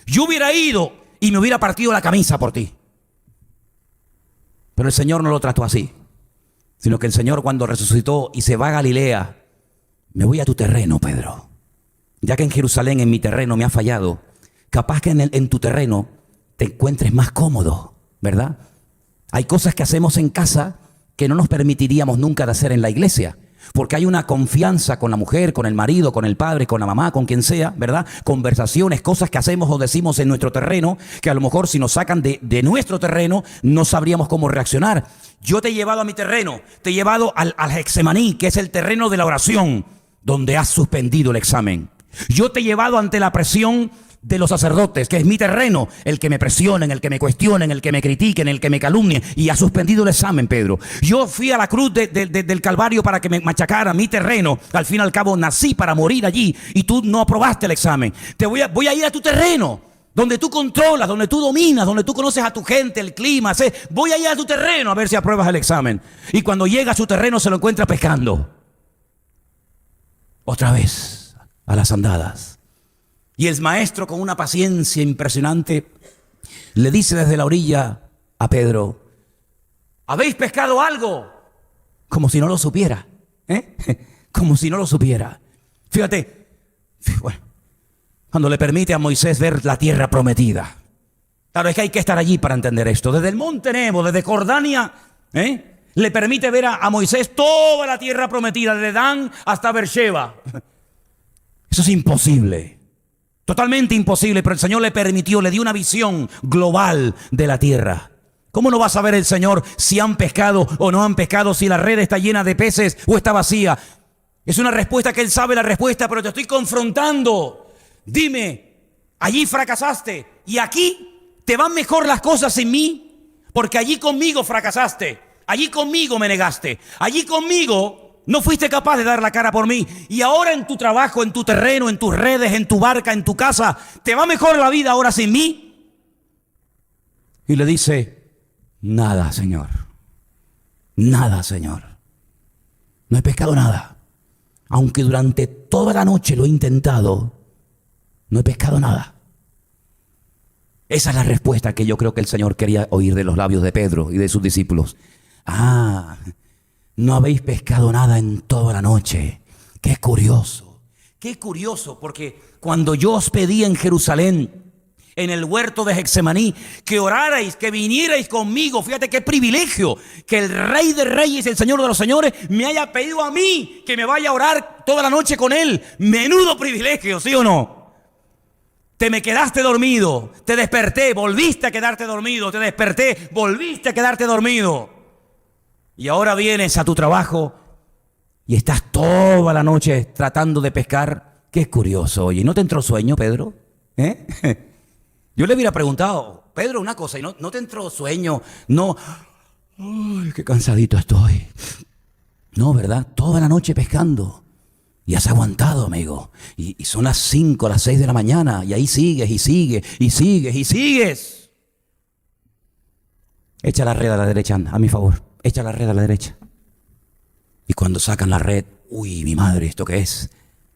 Yo hubiera ido y me hubiera partido la camisa por ti. Pero el Señor no lo trató así. Sino que el Señor cuando resucitó y se va a Galilea, me voy a tu terreno, Pedro. Ya que en Jerusalén, en mi terreno, me ha fallado, capaz que en tu terreno te encuentres más cómodo, ¿verdad? Hay cosas que hacemos en casa que no nos permitiríamos nunca de hacer en la iglesia, porque hay una confianza con la mujer, con el marido, con el padre, con la mamá, con quien sea, ¿verdad? Conversaciones, cosas que hacemos o decimos en nuestro terreno, que a lo mejor si nos sacan de nuestro terreno, no sabríamos cómo reaccionar. Yo te he llevado a mi terreno, te he llevado al Getsemaní, que es el terreno de la oración, donde has suspendido el examen. Yo te he llevado ante la presión de los sacerdotes, que es mi terreno, el que me presionen, el que me cuestionen, el que me critiquen, el que me calumnien, y ha suspendido el examen, Pedro. Yo fui a la cruz del Calvario para que me machacara mi terreno. Al fin y al cabo nací para morir allí y tú no aprobaste el examen. Voy a ir a tu terreno, donde tú controlas, donde tú dominas, donde tú conoces a tu gente, el clima. Voy a ir a tu terreno a ver si apruebas el examen. Y cuando llega a su terreno se lo encuentra pescando. Otra vez a las andadas. Y el maestro, con una paciencia impresionante, le dice desde la orilla a Pedro, ¿habéis pescado algo? Como si no lo supiera, como si no lo supiera. Fíjate, bueno, cuando le permite a Moisés ver la tierra prometida. Claro, es que hay que estar allí para entender esto. Desde el monte Nebo, desde Jordania, le permite ver a Moisés toda la tierra prometida, desde Dan hasta Beersheba. Eso es imposible, totalmente imposible, pero el Señor le permitió, le dio una visión global de la tierra. ¿Cómo no va a saber el Señor si han pescado o no han pescado, si la red está llena de peces o está vacía? Es una respuesta que Él sabe la respuesta, pero te estoy confrontando. Dime, allí fracasaste y aquí te van mejor las cosas sin mí, porque allí conmigo fracasaste, allí conmigo me negaste, allí conmigo no fuiste capaz de dar la cara por mí. Y ahora en tu trabajo, en tu terreno, en tus redes, en tu barca, en tu casa, ¿te va mejor la vida ahora sin mí? Y le dice, nada, Señor. Nada, Señor. No he pescado nada. Aunque durante toda la noche lo he intentado, no he pescado nada. Esa es la respuesta que yo creo que el Señor quería oír de los labios de Pedro y de sus discípulos. No habéis pescado nada en toda la noche. Qué curioso, porque cuando yo os pedí en Jerusalén, en el huerto de Getsemaní, que orarais, que vinierais conmigo, fíjate qué privilegio, que el Rey de Reyes, el Señor de los Señores, me haya pedido a mí que me vaya a orar toda la noche con Él. Menudo privilegio, ¿sí o no? Te me quedaste dormido, te desperté, volviste a quedarte dormido, te desperté, volviste a quedarte dormido. Y ahora vienes a tu trabajo y estás toda la noche tratando de pescar. Qué curioso. Oye, ¿no te entró sueño, Pedro? Yo le hubiera preguntado, Pedro, una cosa, ¿y no te entró sueño? No. Ay, qué cansadito estoy. No, ¿verdad? Toda la noche pescando. Y has aguantado, amigo. Y son las 5, las 6 de la mañana. Y ahí sigues, y sigues, y sigues, y sigues. Echa la red a la derecha, anda, a mi favor. Echa la red a la derecha. Y cuando sacan la red, uy, mi madre, ¿esto qué es?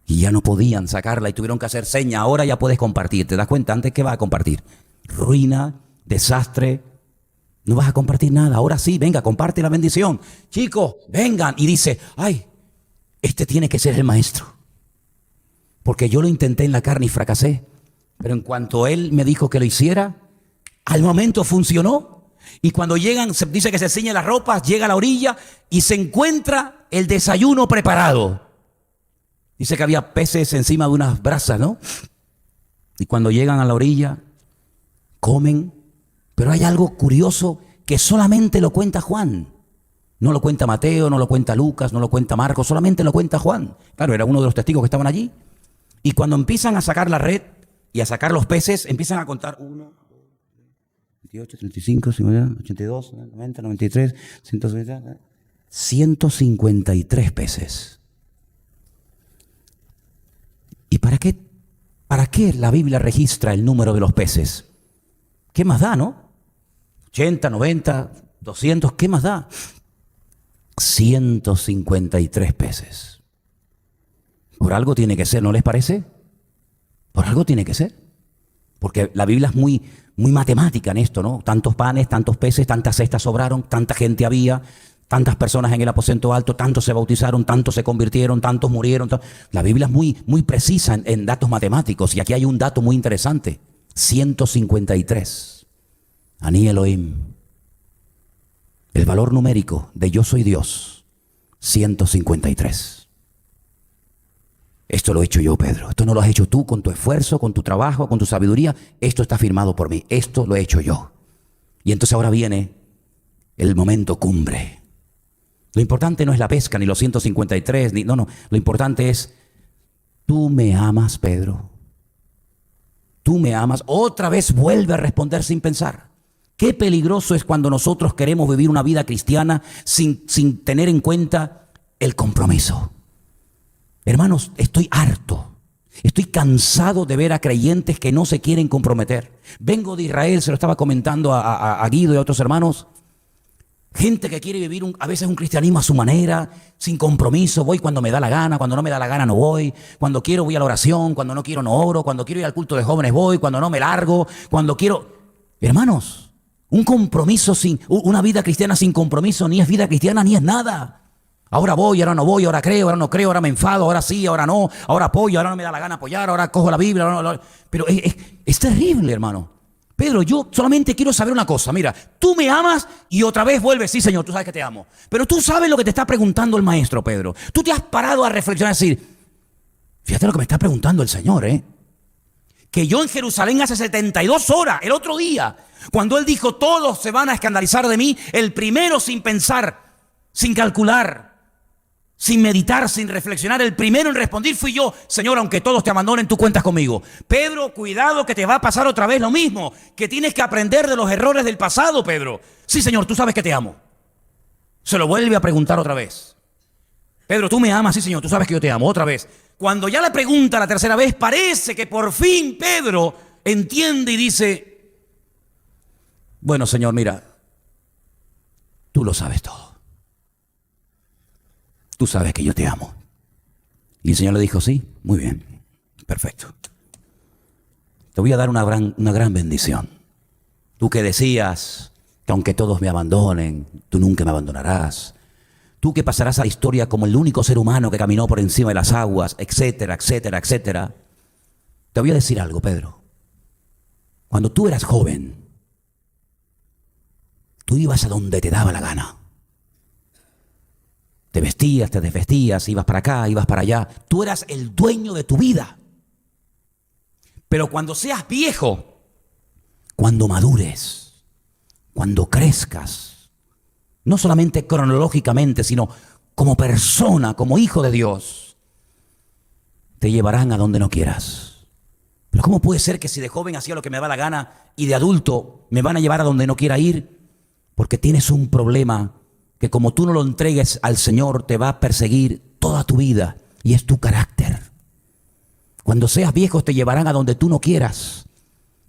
Y ya no podían sacarla y tuvieron que hacer señas. Ahora ya puedes compartir. ¿Te das cuenta? Antes, ¿qué vas a compartir? Ruina, desastre. No vas a compartir nada. Ahora sí, venga, comparte la bendición. Chicos, vengan. Y dice, ay, este tiene que ser el maestro. Porque yo lo intenté en la carne y fracasé. Pero en cuanto él me dijo que lo hiciera, al momento funcionó. Y cuando llegan, se dice que se ciñen las ropas, llega a la orilla y se encuentra el desayuno preparado. Dice que había peces encima de unas brasas, ¿no? Y cuando llegan a la orilla, comen Pero hay algo curioso que solamente lo cuenta Juan. No lo cuenta Mateo, no lo cuenta Lucas, no lo cuenta Marcos, solamente lo cuenta Juan. Claro, era uno de los testigos que estaban allí. Y cuando empiezan a sacar la red y a sacar los peces, empiezan a contar 1, 28, 35, 50, 82, 90, 93, 150, 153 peces. ¿Y para qué la Biblia registra el número de los peces? ¿Qué más da, no? 80, 90, 200, ¿qué más da? 153 peces. Por algo tiene que ser, ¿no les parece? Por algo tiene que ser. Porque la Biblia es muy matemática en esto, ¿no? Tantos panes, tantos peces, tantas cestas sobraron, tanta gente había, tantas personas en el aposento alto, tantos se bautizaron, tantos se convirtieron, tantos murieron. La Biblia es muy precisa en datos matemáticos. Y aquí hay un dato muy interesante. 153. Ani Elohim. El valor numérico de yo soy Dios. 153. Esto lo he hecho yo, Pedro. Esto no lo has hecho tú con tu esfuerzo, con tu trabajo, con tu sabiduría. Esto está firmado por mí. Esto lo he hecho yo. Y entonces ahora viene el momento cumbre. Lo importante no es la pesca, ni los 153, no. Lo importante es, tú me amas, Pedro. Tú me amas. Otra vez vuelve a responder sin pensar. Qué peligroso es cuando nosotros queremos vivir una vida cristiana sin tener en cuenta el compromiso. Hermanos, estoy harto. Estoy cansado de ver a creyentes que no se quieren comprometer. Vengo de Israel, se lo estaba comentando a Guido y a otros hermanos. Gente que quiere vivir a veces un cristianismo a su manera, sin compromiso. Voy cuando me da la gana, cuando no me da la gana no voy. Cuando quiero voy a la oración, cuando no quiero no oro. Cuando quiero ir al culto de jóvenes voy, cuando no me largo. Cuando quiero... Hermanos, un compromiso una vida cristiana sin compromiso ni es vida cristiana ni es nada. Ahora voy, ahora no voy, ahora creo, ahora no creo, ahora me enfado, ahora sí, ahora no, ahora apoyo, ahora no me da la gana apoyar, ahora cojo la Biblia. Ahora no. Pero es terrible, hermano. Pedro, yo solamente quiero saber una cosa. Mira, tú me amas y otra vez vuelves. Sí, Señor, tú sabes que te amo. Pero tú sabes lo que te está preguntando el maestro, Pedro. Tú te has parado a reflexionar y decir, fíjate lo que me está preguntando el Señor, que yo en Jerusalén hace 72 horas, el otro día, cuando Él dijo, todos se van a escandalizar de mí, el primero sin pensar, sin calcular, sin meditar, sin reflexionar, el primero en responder fui yo. Señor, aunque todos te abandonen, tú cuentas conmigo. Pedro, cuidado que te va a pasar otra vez lo mismo, que tienes que aprender de los errores del pasado, Pedro. Sí, Señor, tú sabes que te amo. Se lo vuelve a preguntar otra vez. Pedro, tú me amas, sí, Señor, tú sabes que yo te amo. Otra vez. Cuando ya le pregunta la tercera vez, parece que por fin Pedro entiende y dice, bueno, Señor, mira, tú lo sabes todo. Tú sabes que yo te amo. Y el Señor le dijo, sí, muy bien, perfecto. Te voy a dar una gran bendición. Tú que decías que aunque todos me abandonen, tú nunca me abandonarás. Tú que pasarás a la historia como el único ser humano que caminó por encima de las aguas, etcétera, etcétera, etcétera. Te voy a decir algo, Pedro. Cuando tú eras joven, tú ibas a donde te daba la gana. Te vestías, te desvestías, ibas para acá, ibas para allá. Tú eras el dueño de tu vida. Pero cuando seas viejo, cuando madures, cuando crezcas, no solamente cronológicamente, sino como persona, como hijo de Dios, te llevarán a donde no quieras. Pero ¿cómo puede ser que si de joven hacía lo que me daba la gana y de adulto me van a llevar a donde no quiera ir? Porque tienes un problema que como tú no lo entregues al Señor, te va a perseguir toda tu vida, y es tu carácter. Cuando seas viejo te llevarán a donde tú no quieras,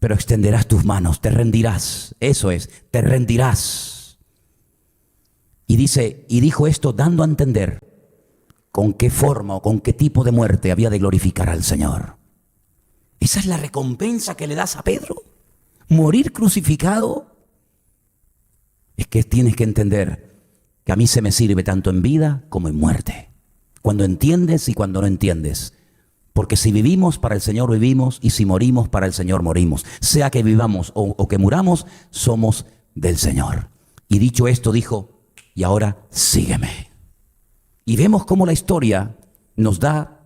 pero extenderás tus manos, te rendirás. Eso es, te rendirás. Y dijo esto dando a entender con qué forma o con qué tipo de muerte había de glorificar al Señor. Esa es la recompensa que le das a Pedro. Morir crucificado. Es que tienes que entender que a mí se me sirve tanto en vida como en muerte. Cuando entiendes y cuando no entiendes. Porque si vivimos, para el Señor vivimos, y si morimos, para el Señor morimos. Sea que vivamos o que muramos, somos del Señor. Y dicho esto, dijo, y ahora sígueme. Y vemos cómo la historia nos da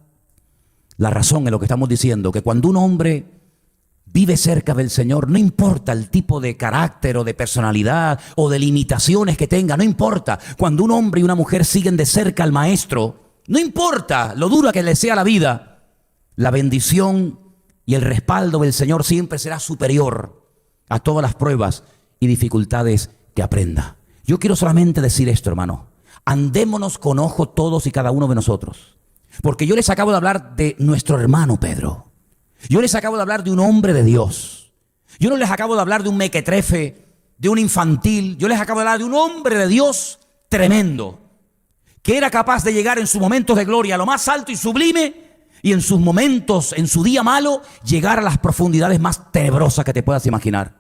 la razón en lo que estamos diciendo, que cuando un hombre vive cerca del Señor, no importa el tipo de carácter o de personalidad o de limitaciones que tenga, no importa. Cuando un hombre y una mujer siguen de cerca al Maestro, no importa lo dura que les sea la vida, la bendición y el respaldo del Señor siempre será superior a todas las pruebas y dificultades que aprenda. Yo quiero solamente decir esto, hermano. Andémonos con ojo todos y cada uno de nosotros. Porque yo les acabo de hablar de nuestro hermano Pedro. Yo les acabo de hablar de un hombre de Dios. Yo no les acabo de hablar de un mequetrefe, de un infantil. Yo les acabo de hablar de un hombre de Dios tremendo, que era capaz de llegar en sus momentos de gloria a lo más alto y sublime, y en sus momentos, en su día malo, llegar a las profundidades más tenebrosas que te puedas imaginar.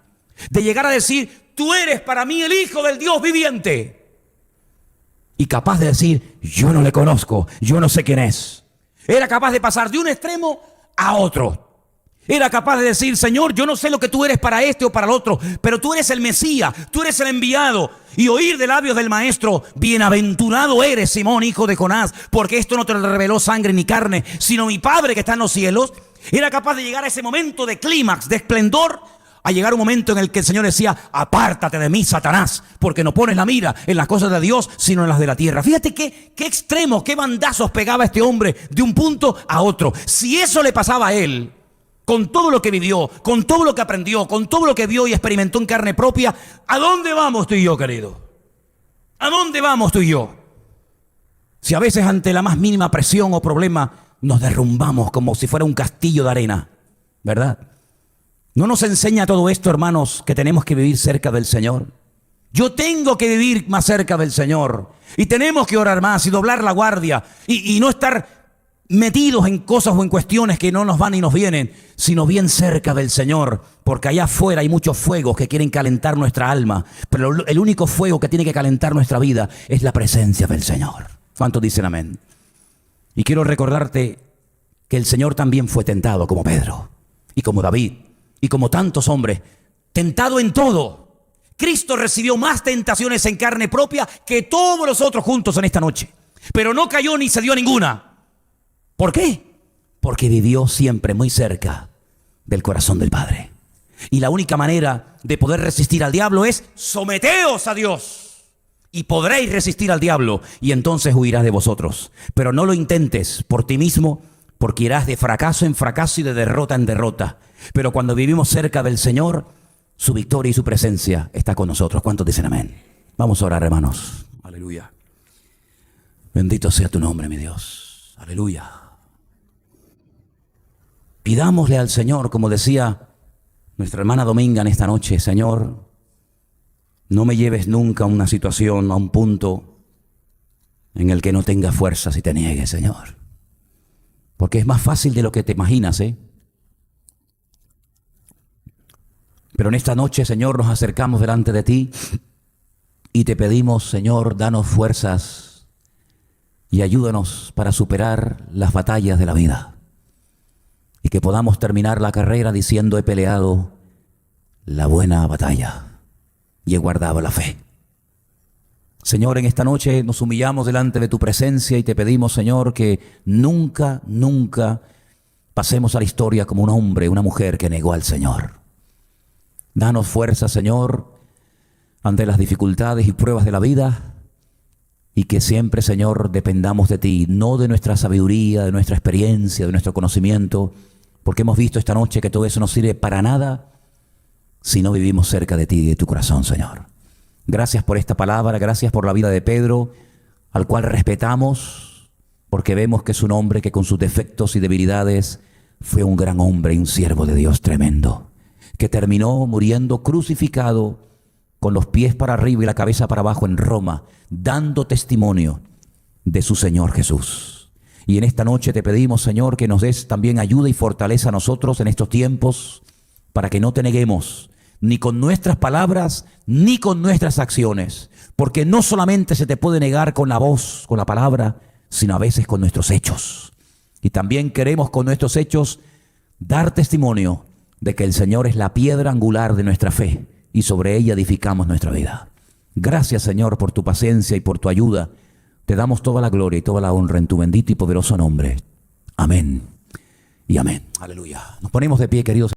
De llegar a decir, tú eres para mí el Hijo del Dios viviente. Y capaz de decir, yo no le conozco, yo no sé quién es. Era capaz de pasar de un extremo a otro. Era capaz de decir, Señor, yo no sé lo que tú eres para este o para el otro, pero tú eres el Mesías, tú eres el enviado. Y oír de labios del Maestro, bienaventurado eres, Simón, hijo de Jonás, porque esto no te lo reveló sangre ni carne, sino mi Padre que está en los cielos. Era capaz de llegar a ese momento de clímax, de esplendor, a llegar un momento en el que el Señor decía, apártate de mí, Satanás, porque no pones la mira en las cosas de Dios, sino en las de la tierra. Fíjate qué extremos, qué bandazos pegaba este hombre de un punto a otro. Si eso le pasaba a él, con todo lo que vivió, con todo lo que aprendió, con todo lo que vio y experimentó en carne propia, ¿a dónde vamos tú y yo, querido? ¿A dónde vamos tú y yo? Si a veces ante la más mínima presión o problema nos derrumbamos como si fuera un castillo de arena, ¿verdad? ¿No nos enseña todo esto, hermanos, que tenemos que vivir cerca del Señor? Yo tengo que vivir más cerca del Señor. Y tenemos que orar más y doblar la guardia y no estar metidos en cosas o en cuestiones que no nos van y nos vienen, sino bien cerca del Señor, porque allá afuera hay muchos fuegos que quieren calentar nuestra alma, pero el único fuego que tiene que calentar nuestra vida es la presencia del Señor. ¿Cuántos dicen amén? Y quiero recordarte que el Señor también fue tentado como Pedro y como David y como tantos hombres, tentado en todo. Cristo recibió más tentaciones en carne propia que todos los otros juntos en esta noche, pero no cayó ni se dio ninguna. ¿Por qué? Porque vivió siempre muy cerca del corazón del Padre. Y la única manera de poder resistir al diablo es someteos a Dios y podréis resistir al diablo y entonces huirás de vosotros. Pero no lo intentes por ti mismo, porque irás de fracaso en fracaso y de derrota en derrota. Pero cuando vivimos cerca del Señor, su victoria y su presencia está con nosotros. ¿Cuántos dicen amén? Vamos a orar, hermanos. Aleluya. Bendito sea tu nombre, mi Dios. Aleluya. Pidámosle al Señor, como decía nuestra hermana Dominga en esta noche, Señor, no me lleves nunca a una situación, a un punto en el que no tenga fuerzas y te niegue, Señor. Porque es más fácil de lo que te imaginas, ¿eh? Pero en esta noche, Señor, nos acercamos delante de ti y te pedimos, Señor, danos fuerzas y ayúdanos para superar las batallas de la vida. Y que podamos terminar la carrera diciendo, he peleado la buena batalla y he guardado la fe. Señor, en esta noche nos humillamos delante de tu presencia y te pedimos, Señor, que nunca, nunca pasemos a la historia como un hombre, una mujer que negó al Señor. Danos fuerza, Señor, ante las dificultades y pruebas de la vida, y que siempre, Señor, dependamos de ti, no de nuestra sabiduría, de nuestra experiencia, de nuestro conocimiento, porque hemos visto esta noche que todo eso no sirve para nada si no vivimos cerca de ti y de tu corazón, Señor. Gracias por esta palabra, gracias por la vida de Pedro, al cual respetamos, porque vemos que es un hombre que con sus defectos y debilidades fue un gran hombre y un siervo de Dios tremendo, que terminó muriendo crucificado con los pies para arriba y la cabeza para abajo en Roma, dando testimonio de su Señor Jesús. Y en esta noche te pedimos, Señor, que nos des también ayuda y fortaleza a nosotros en estos tiempos, para que no te neguemos, ni con nuestras palabras, ni con nuestras acciones, porque no solamente se te puede negar con la voz, con la palabra, sino a veces con nuestros hechos. Y también queremos con nuestros hechos dar testimonio de que el Señor es la piedra angular de nuestra fe, y sobre ella edificamos nuestra vida. Gracias, Señor, por tu paciencia y por tu ayuda. Te damos toda la gloria y toda la honra en tu bendito y poderoso nombre. Amén y amén. Aleluya. Nos ponemos de pie, queridos.